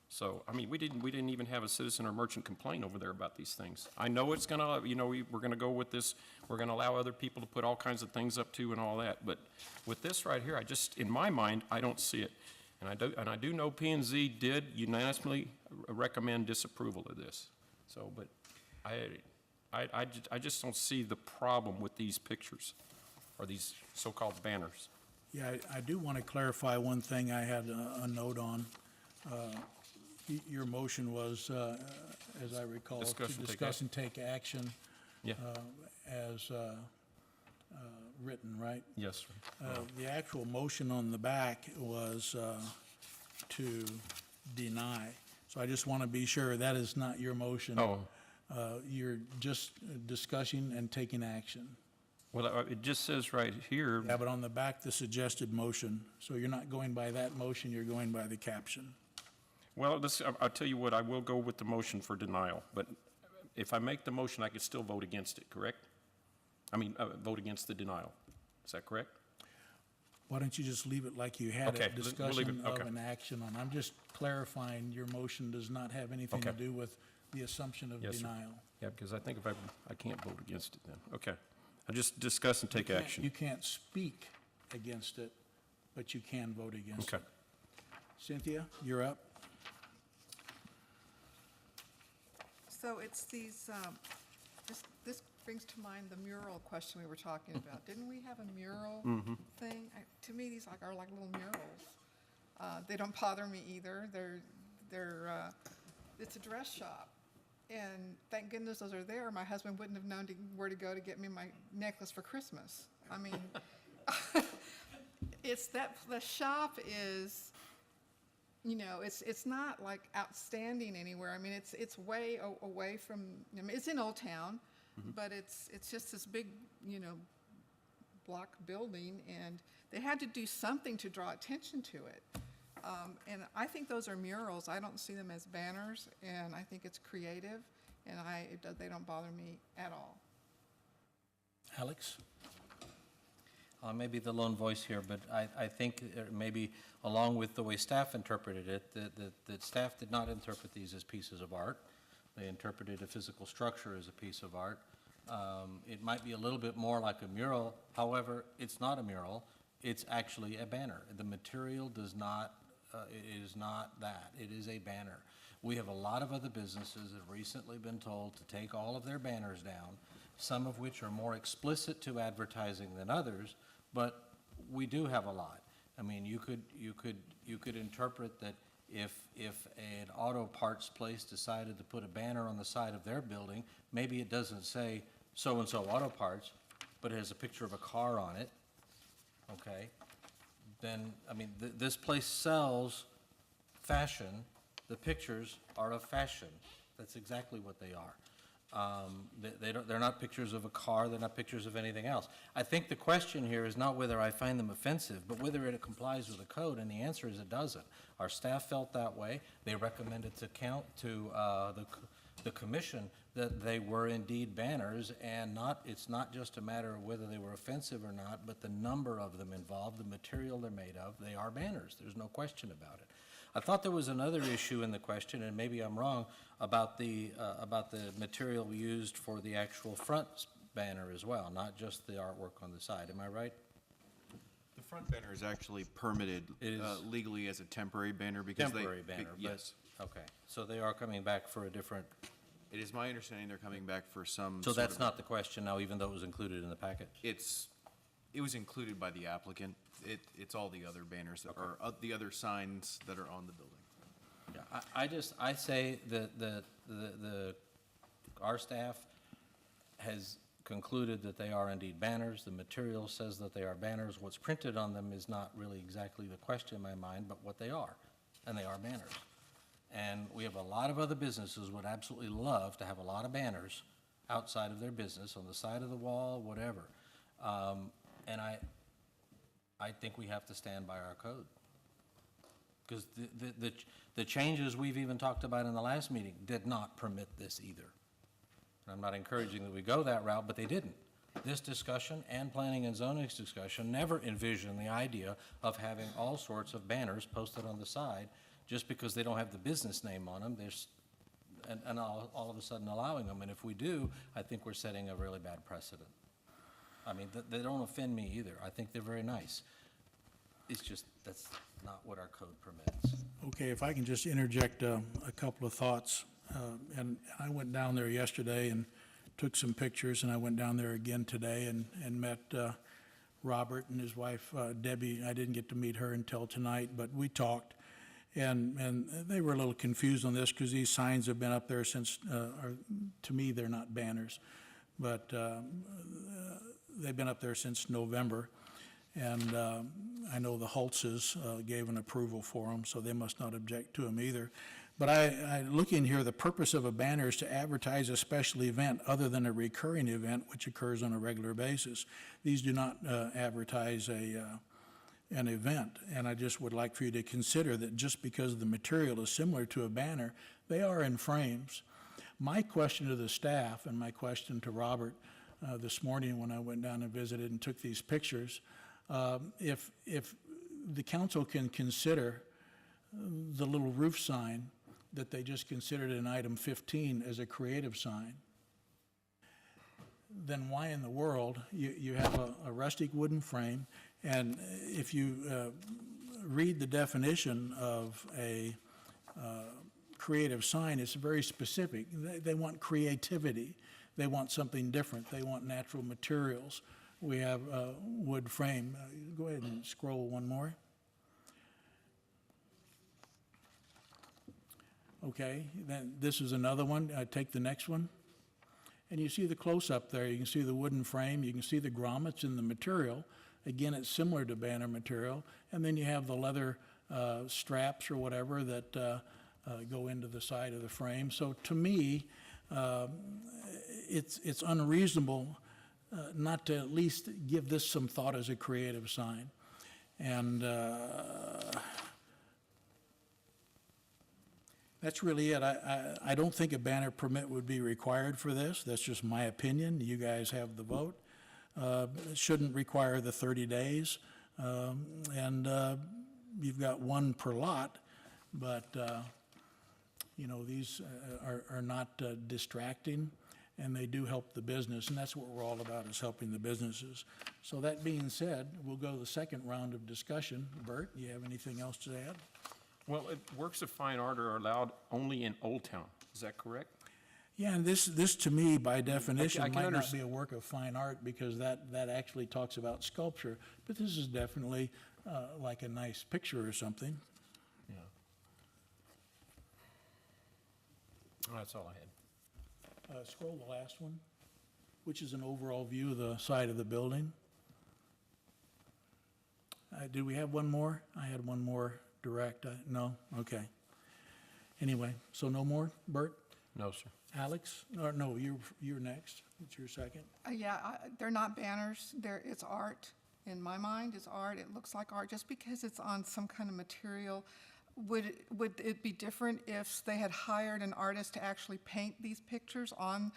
So, I mean, we didn't even have a citizen or merchant complain over there about these things. I know it's gonna, we're gonna go with this, we're gonna allow other people to put all kinds of things up too and all that, but with this right here, in my mind, I don't see it. And I do know P&Z did unanimously recommend disapproval of this. So, but I just don't see the problem with these pictures or these so-called banners. Yeah, I do want to clarify one thing I had a note on. Your motion was, as I recall, to discuss and take action Yeah, as written, right? yes, sir. The actual motion on the back was to deny. So I just want to be sure that is not your motion. Oh, You're just discussing and taking action. well, it just says right here, Yeah, but on the back, the suggested motion. So you're not going by that motion, you're going by the caption. well, I'll tell you what, I will go with the motion for denial, but if I make the motion, I could still vote against it, correct? I mean, vote against the denial. Is that correct? Why don't you just leave it like you had Okay, it, we'll leave it, discussion of okay. an action on? I'm just clarifying your motion does not have anything to Okay. do with the assumption of Yes, sir. denial. Yeah, because I think if I can't vote against it then. Okay. I just discuss and take action. You can't speak against it, but you can vote against Okay. it. Cynthia, you're up. So it's these, this brings to mind the mural question we were talking about. Didn't we have a mural thing? To me, these are like little murals. They don't bother me either. It's a dress shop. And thank goodness those are there. My husband wouldn't have known where to go to get me my necklace for Christmas. I mean, the shop is, it's not like outstanding anywhere. I mean, it's way away from, it's in Old Town, but it's just this big, block building, and they had to do something to draw attention to it. And I think those are murals. I don't see them as banners, and I think it's creative, and they don't bother me at all. Alex? I may be the lone voice here, but I think maybe along with the way staff interpreted it, that staff did not interpret these as pieces of art. They interpreted a physical structure as a piece of art. It might be a little bit more like a mural. However, it's not a mural. It's actually a banner. The material does not, it is not that. It is a banner. We have a lot of other businesses that have recently been told to take all of their banners down, some of which are more explicit to advertising than others, but we do have a lot. I mean, you could interpret that if an auto parts place decided to put a banner on the side of their building, maybe it doesn't say so-and-so auto parts, but it has a picture of a car on it, okay? Then, I mean, this place sells fashion. The pictures are of fashion. That's exactly what they are. They're not pictures of a car, they're not pictures of anything else. I think the question here is not whether I find them offensive, but whether it complies with the code, and the answer is it doesn't. Our staff felt that way. They recommended to the commission that they were indeed banners, and it's not just a matter of whether they were offensive or not, but the number of them involved, the material they're made of. They are banners. There's no question about it. I thought there was another issue in the question, and maybe I'm wrong, about the material used for the actual front banner as well, not just the artwork on the side. Am I right? The front banner is actually permitted It is legally as a temporary banner because they... Temporary banner, but, Yes. okay. So they are coming back for a different, It is my understanding they're coming back for some so sort that's of- not the question now, even though it was included in the packet? It was included by the applicant. It's all the other banners that are, the other signs that are on the building. Yeah, I say that our staff has concluded that they are indeed banners. The material says that they are banners. What's printed on them is not really exactly the question in my mind, but what they are, and they are banners. And we have a lot of other businesses would absolutely love to have a lot of banners outside of their business, on the side of the wall, whatever. And I think we have to stand by our code. Because the changes we've even talked about in the last meeting did not permit this either. And I'm not encouraging that we go that route, but they didn't. This discussion and planning and zoning's discussion never envisioned the idea of having all sorts of banners posted on the side just because they don't have the business name on them. And all of a sudden allowing them. And if we do, I think we're setting a really bad precedent. I mean, they don't offend me either. I think they're very nice. It's just, that's not what our code permits. Okay, if I can just interject a couple of thoughts. And I went down there yesterday and took some pictures, and I went down there again today and met Robert and his wife Debbie. I didn't get to meet her until tonight, but we talked. And they were a little confused on this because these signs have been up there since, to me, they're not banners, but they've been up there since November. And I know the Holtzes gave an approval for them, so they must not object to them either. But I look in here, the purpose of a banner is to advertise a special event other than a recurring event which occurs on a regular basis. These do not advertise an event, and I just would like for you to consider that just because the material is similar to a banner, they are in frames. My question to the staff and my question to Robert this morning when I went down and visited and took these pictures, if the council can consider the little roof sign that they just considered in item 15 as a creative sign, then why in the world, you have a rustic wooden frame, and if you read the definition of a creative sign, it's very specific. They want creativity. They want something different. They want natural materials. We have wood frame. Go ahead and scroll one more. Okay, then this is another one. Take the next one. And you see the close-up there. You can see the wooden frame. You can see the grommets in the material. Again, it's similar to banner material. And then you have the leather straps or whatever that go into the side of the frame. So to me, it's unreasonable not to at least give this some thought as a creative sign. And that's really it. I don't think a banner permit would be required for this. That's just my opinion. You guys have the vote. It shouldn't require the 30 days. And you've got one per lot, but, you know, these are not distracting, and they do help the business, and that's what we're all about, is helping the businesses. So that being said, we'll go to the second round of discussion. Bert, you have anything else to add? Well, works of fine art are allowed only in Old Town. Is that correct? Yeah, and this to me, by definition, I can might not underst- be a work of fine art, because that actually talks about sculpture, but this is definitely like a nice picture or something. Yeah. That's all I had. Scroll the last one, which is an overall view of the side of the building. Did we have one more? I had one more direct. No? Okay. Anyway, so no more, Bert? No, sir. Alex? Or no, you're next. It's your second. Yeah, they're not banners. It's art. In my mind, it's art. It looks like art. Just because it's on some kind of material, would it be different if they had hired an artist to actually paint these pictures on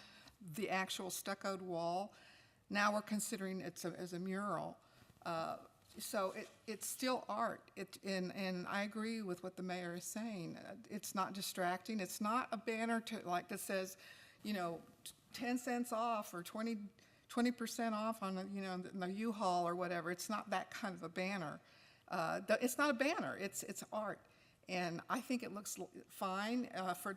the actual stuccoed wall? Now we're considering it as a mural. So it's still art. And I agree with what the mayor is saying. It's not distracting. It's not a banner that says, you know, 10 cents off or 20% off on the U-Haul or whatever. It's not that kind of a banner. It's not a banner. It's art. And I think it looks fine for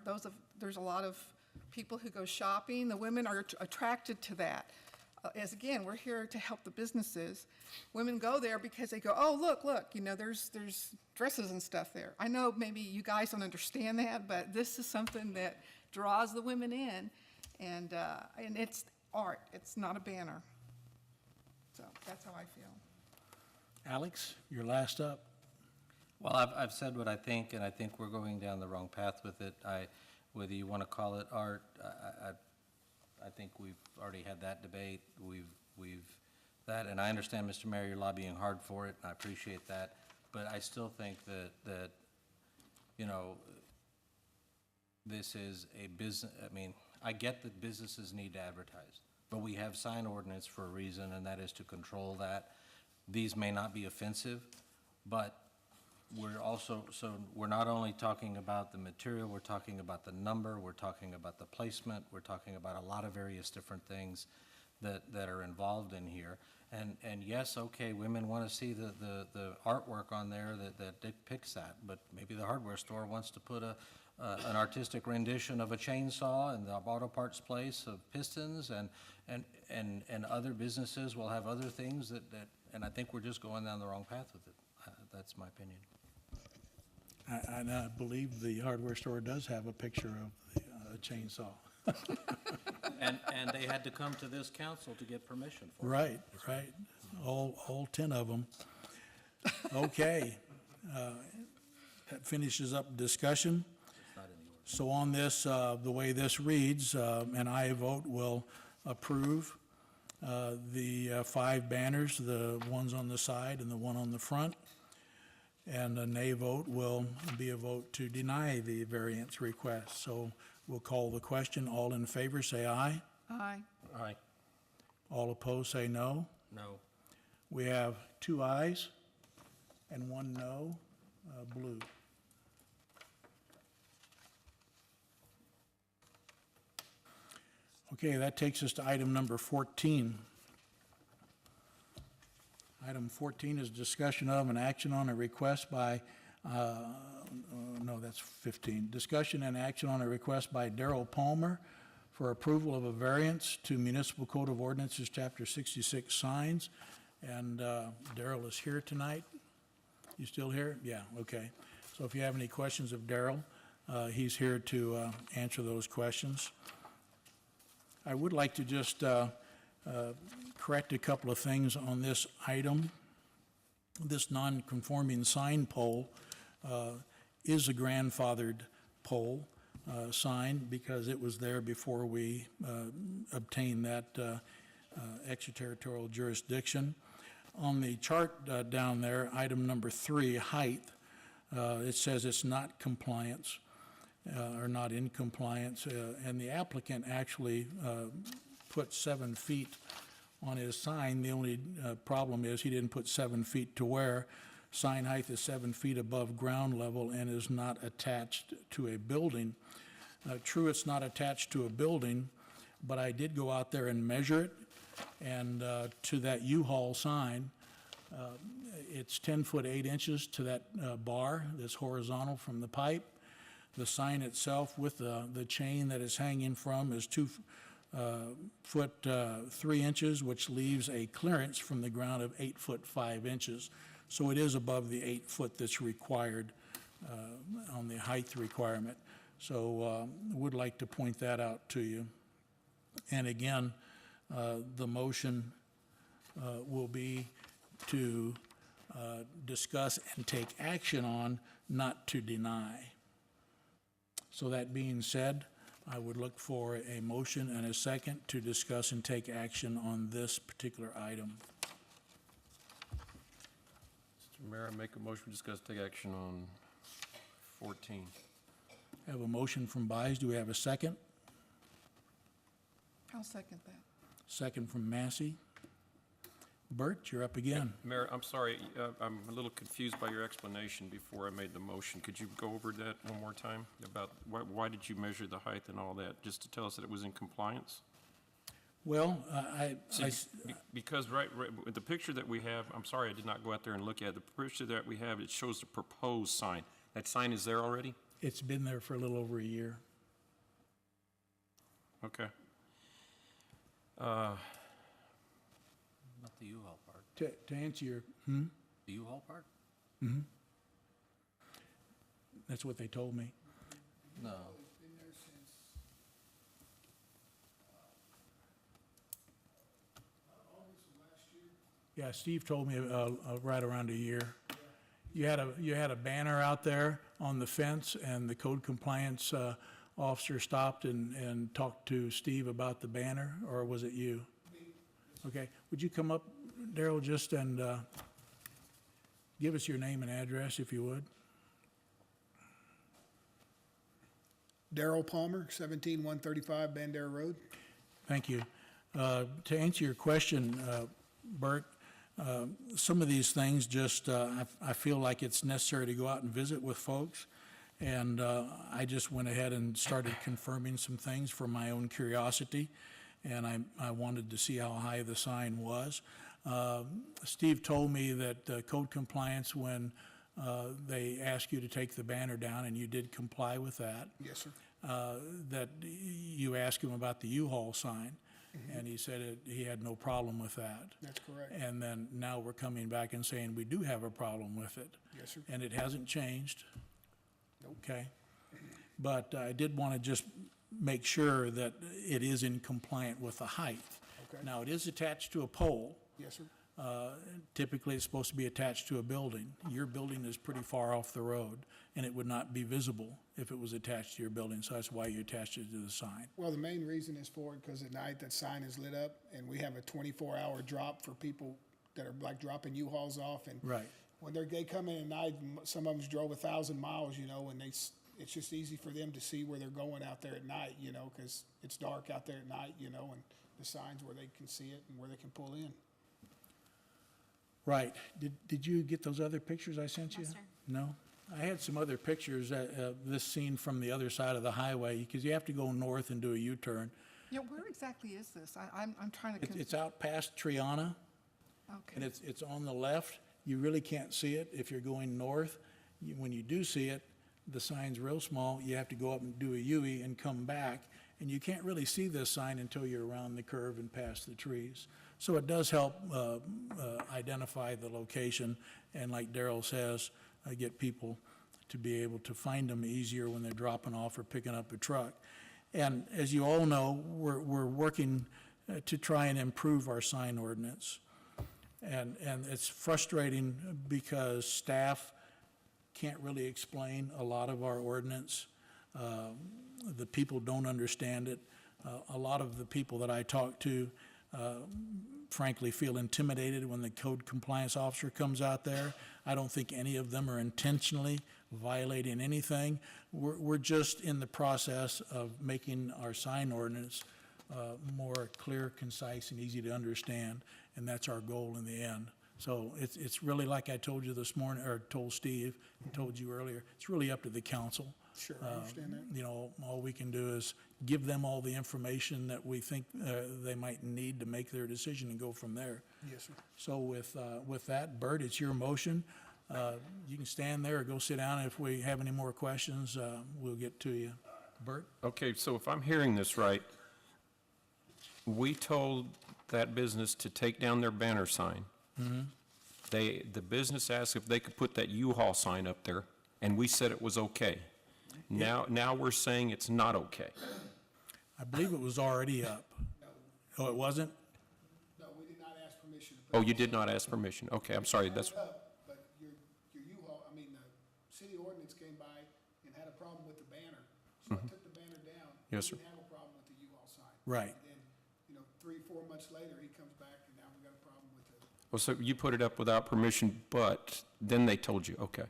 there's a lot of people who go shopping. The women are attracted to that. As again, we're here to help the businesses. Women go there because they go, oh, look, you know, there's dresses and stuff there. I know maybe you guys don't understand that, but this is something that draws the women in, and it's art. It's not a banner. So that's how I feel. Alex, you're last up. Well, I've said what I think, and I think we're going down the wrong path with it. Whether you want to call it art, I think we've already had that debate. And I understand, Mr. Mayor, you're lobbying hard for it, and I appreciate that. But I still think that you know, this is a business. I mean, I get that businesses need to advertise, but we have sign ordinance for a reason, and that is to control that. These may not be offensive, but we're not only talking about the material, we're talking about the number, we're talking about the placement, we're talking about a lot of various different things that are involved in here. And yes, okay, women want to see the artwork on there that depicts that, but maybe the hardware store wants to put an artistic rendition of a chainsaw, and the auto parts place of pistons, and other businesses will have other things and I think we're just going down the wrong path with it. That's my opinion. I believe the hardware store does have a picture of the chainsaw. And they had to come to this council to get permission for it. Right. All 10 of them. Okay. That finishes up discussion. So on this, the way this reads, an aye vote will approve the 5 banners, the ones on the side and the one on the front. And a nay vote will be a vote to deny the variance request. So we'll call the question. All in favor, say aye. Aye. Aye. All opposed, say no. No. We have 2 ayes and 1 no, blue. Okay, that takes us to item number 14. Item 14 is discussion of and action on a request by, no, that's 15. Discussion and action on a request by Darrell Palmer for approval of a variance to Municipal Code of Ordinances, Chapter 66 signs. And Darrell is here tonight. You still here? Yeah, okay. So if you have any questions of Darrell, he's here to answer those questions. I would like to just correct a couple of things on this item. This non-conforming sign pole is a grandfathered pole sign because it was there before we obtained that extraterritorial jurisdiction. On the chart down there, item number 3, height, it says it's not compliance or not in compliance, and the applicant actually put 7 feet on his sign. The only problem is he didn't put 7 feet to where. Sign height is 7 feet above ground level and is not attached to a building. True, it's not attached to a building, but I did go out there and measure it, and to that U-Haul sign, it's 10 foot 8 inches to that bar that's horizontal from the pipe. The sign itself with the chain that it's hanging from is 2 foot 3 inches, which leaves a clearance from the ground of 8 foot 5 inches. So it is above the 8 foot that's required on the height requirement. So would like to point that out to you. And again, the motion will be to discuss and take action on, not to deny. So that being said, I would look for a motion and a second to discuss and take action on this particular item. Mr. Mayor, I make a motion to discuss, take action on 14. I have a motion from Buys. Do we have a second? I'll second that. Second from Massey. Bert, you're up again. Mayor, I'm sorry, I'm a little confused by your explanation before I made the motion. Could you go over that one more time? About why did you measure the height and all that? Just to tell us that it was in compliance? Well, Because with the picture that we have, I'm sorry, I did not go out there and look at it. The picture that we have, it shows the proposed sign. That sign is there already? it's been there for a little over a year. Okay. Not the U-Haul part. To answer your, The U-Haul part? that's what they told me. No. Yeah, Steve told me right around a year. You had a banner out there on the fence, and the code compliance officer stopped and talked to Steve about the banner, or was it you? Okay, would you come up, Darrell, just and give us your name and address, if you would? Darrell Palmer, 17135 Bandera Road. Thank you. To answer your question, Bert, some of these things just, I feel like it's necessary to go out and visit with folks. And I just went ahead and started confirming some things for my own curiosity. And I wanted to see how high the sign was. Steve told me that code compliance, when they ask you to take the banner down, and you did comply with that. Yes, sir. That you asked him about the U-Haul sign, and he said he had no problem with that. That's correct. And then now we're coming back and saying we do have a problem with it. Yes, sir. And it hasn't changed. Nope. Okay? But I did want to just make sure that it is in compliant with the height. Okay. Now, it is attached to a pole. Yes, sir. Typically, it's supposed to be attached to a building. Your building is pretty far off the road, and it would not be visible if it was attached to your building, so that's why you attached it to the sign. Well, the main reason is for it because at night that sign is lit up and we have a 24-hour drop for people that are like dropping U-Hauls off. And Right. when they come in at night, some of them drove 1,000 miles, you know, and it's just easy for them to see where they're going out there at night, you know, because it's dark out there at night, you know, and the signs where they can see it and where they can pull in. Right. Did you get those other pictures I sent you? No, sir. No? I had some other pictures, this scene from the other side of the highway, because you have to go north and do a U-turn. Yeah, where exactly is this? I'm trying to. It's out past Triana. And Okay, it's on the left. You really can't see it if you're going north. When you do see it, the sign's real small. You have to go up and do a U-E and come back. And you can't really see this sign until you're around the curve and past the trees. So it does help identify the location, and like Darrell says, get people to be able to find them easier when they're dropping off or picking up a truck. And as you all know, we're working to try and improve our sign ordinance. And it's frustrating because staff can't really explain a lot of our ordinance. The people don't understand it. A lot of the people that I talk to, frankly, feel intimidated when the code compliance officer comes out there. I don't think any of them are intentionally violating anything. We're just in the process of making our sign ordinance more clear, concise, and easy to understand, and that's our goal in the end. So it's really like I told you this morning, or told Steve, and told you earlier, it's really up to the council. Sure, I understand that. You know, all we can do is give them all the information that we think they might need to make their decision and go from there. Yes, sir. So with that, Bert, it's your motion. You can stand there or go sit down. If we have any more questions, we'll get to you. Bert? Okay, so if I'm hearing this right, we told that business to take down their banner sign. The business asked if they could put that U-Haul sign up there, and we said it was okay. Now we're saying it's not okay. I believe it was already up. Oh, it wasn't? No, we did not ask permission to put. Oh, you did not ask permission. Okay, I'm sorry, that's, But your U-Haul, I mean, the city ordinance came by and had a problem with the banner. So I took the banner down. Yes, sir. We didn't have a problem with the U-Haul sign. Right. And then, 3-4 months later, he comes back and now we got a problem with the. well, so you put it up without permission, but then they told you, okay.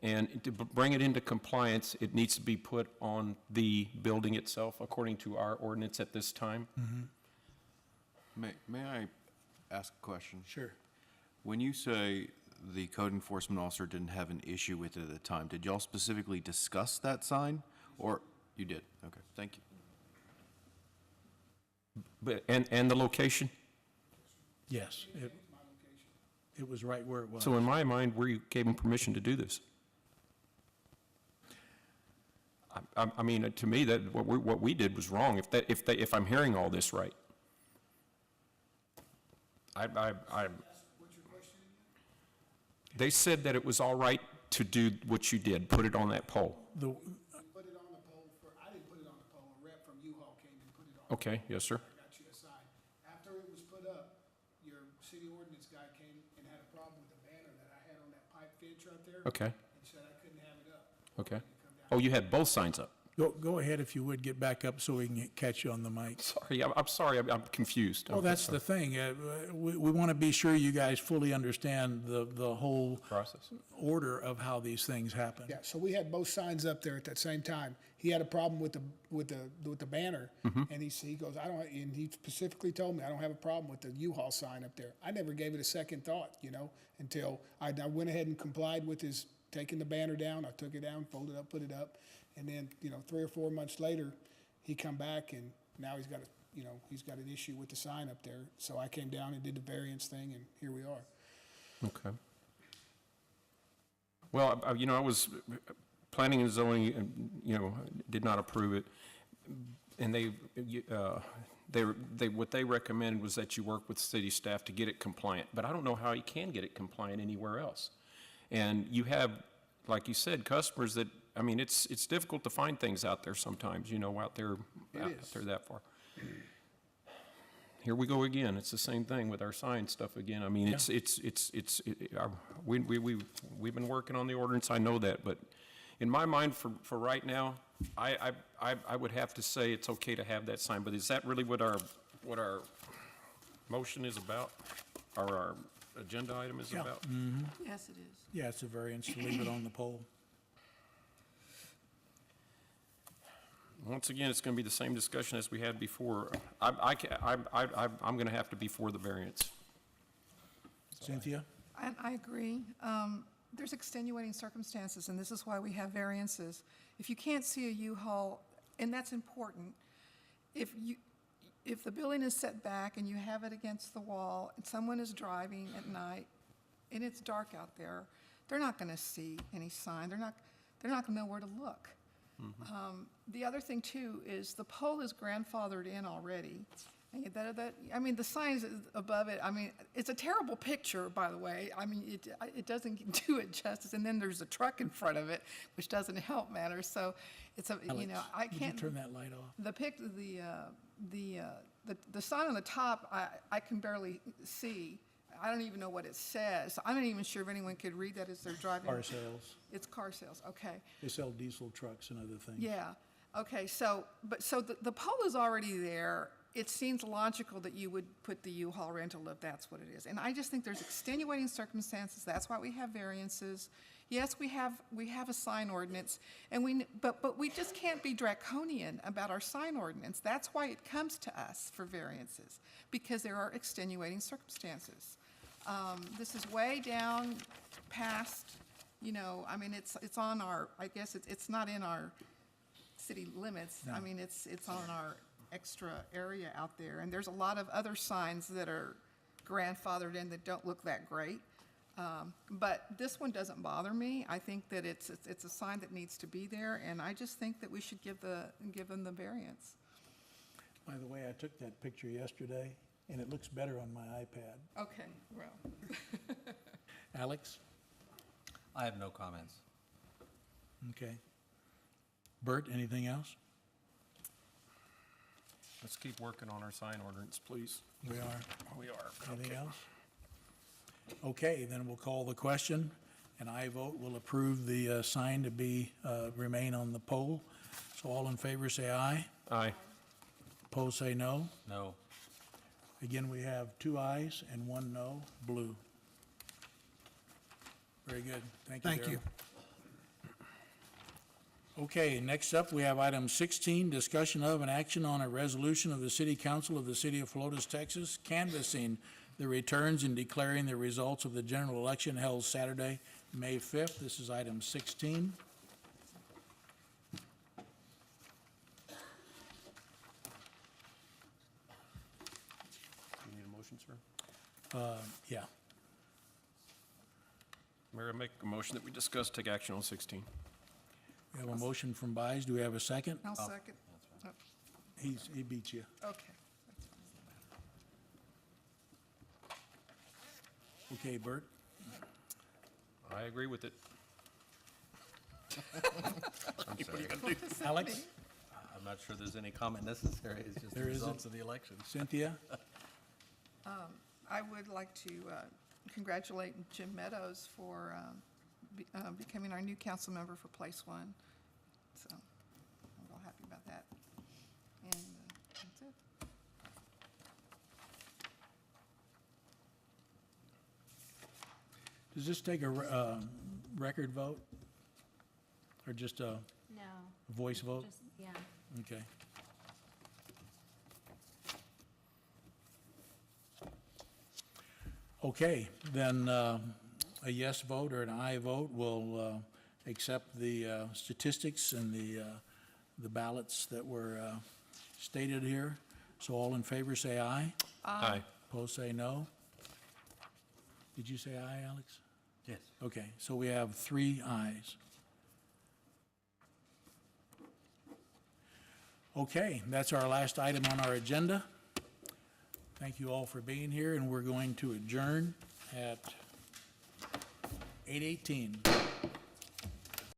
And to bring it into compliance, it needs to be put on the building itself, according to our ordinance at this time? May I ask a question? Sure. When you say the code enforcement officer didn't have an issue with it at the time, did y'all specifically discuss that sign? Or, you did? Okay, thank you. But, and the location? Yes. It was right where it was. So in my mind, we gave them permission to do this. I mean, to me, that what we did was wrong, if I'm hearing all this right. What's your question again? They said that it was all right to do what you did, put it on that pole. The, Put it on the pole I didn't put it on the pole. A rep from U-Haul came and put it on. Okay, yes, sir. I got you a sign. After it was put up, your city ordinance guy came and had a problem with the banner that I had on that pipe fence right there. Okay, And said I couldn't have it up. okay. Oh, you had both signs up? go ahead if you would, get back up so we can catch you on the mic. Sorry, I'm sorry, I'm confused. Well, that's the thing. We want to be sure you guys fully understand the whole Process. order of how these things happen. Yeah, so we had both signs up there at that same time. He had a problem with the banner, and he goes, and he specifically told me, I don't have a problem with the U-Haul sign up there. I never gave it a second thought, until I went ahead and complied with his taking the banner down. I took it down, folded it up, put it up, and then 3 or 4 months later, he come back and now he's got an issue with the sign up there. So I came down and did the variance thing, and here we are. Okay. Well, I was planning and zoning, and, did not approve it. And what they recommended was that you work with city staff to get it compliant. But I don't know how you can get it compliant anywhere else. And you have, like you said, customers that, it's difficult to find things out there sometimes, out there that far. Here we go again. It's the same thing with our sign stuff again. We've been working on the ordinance, I know that, but in my mind, for right now, I would have to say it's okay to have that sign, but is that really what our motion is about, or our agenda item is about? yes, it is. Yeah, it's a variance to leave it on the pole. Once again, it's going to be the same discussion as we had before. I'm going to have to be for the variance. Cynthia? I agree. There's extenuating circumstances, and this is why we have variances. If you can't see a U-Haul, and that's important, if if the building is set back and you have it against the wall, and someone is driving at night, and it's dark out there, they're not going to see any sign. They're not going to know where to look. The other thing, too, is the pole is grandfathered in already. And I mean, the signs above it, I mean, it's a terrible picture, by the way. I mean, it doesn't do it justice. And then there's a truck in front of it, which doesn't help matters. So it's a, you know, I can't. Would you turn that light off? The sign on the top, I can barely see. I don't even know what it says. I'm not even sure if anyone could read that as they're driving. Car sales. It's car sales, okay. They sell diesel trucks and other things. Yeah, okay, so the pole is already there. It seems logical that you would put the U-Haul rental if that's what it is. And I just think there's extenuating circumstances. That's why we have variances. Yes, we have a sign ordinance, and but we just can't be draconian about our sign ordinance. That's why it comes to us for variances, because there are extenuating circumstances. This is way down past, you know, I mean, it's on our, I guess it's not in our city limits. I mean, it's on our extra area out there. And there's a lot of other signs that are grandfathered in that don't look that great. But this one doesn't bother me. I think that it's a sign that needs to be there, and I just think that we should give them the variance. By the way, I took that picture yesterday, and it looks better on my iPad. Okay, well. Alex? I have no comments. Okay. Bert, anything else? Let's keep working on our sign ordinance, please. We are. We are. Anything else? Okay, then we'll call the question. An aye vote will approve the sign to be, remain on the pole. So all in favor say aye. Aye. Opposed say no. No. Again, we have 2 ayes and 1 no, blue. Very good. Thank you, Thank you. Darrell. Okay, next up, we have item 16, discussion of and action on a resolution of the City Council of the City of Flotus, Texas, canvassing the returns and declaring the results of the general election held Saturday, May 5th. This is item 16. Do you need a motion, sir? Yeah. Mayor, I make a motion that we discuss, take action on 16. We have a motion from Byes. Do we have a second? I'll second. Oh, He beat you. okay. Okay, Bert? I agree with it. I'm sorry. Alex? I'm not sure there's any comment necessary. It's just the There isn't. results of the election. Cynthia? I would like to congratulate Jim Meadows for becoming our new council member for Place One. So I'm real happy about that. And that's it. Does this take a record vote? Or just a No, voice vote? just, yeah. Okay. Okay, then a yes vote or an aye vote will accept the statistics and the ballots that were stated here. So all in favor say aye. Aye. Opposed say no. Did you say aye, Alex? Yes. Okay, so we have 3 ayes. Okay, that's our last item on our agenda. Thank you all for being here, and we're going to adjourn at 8:18.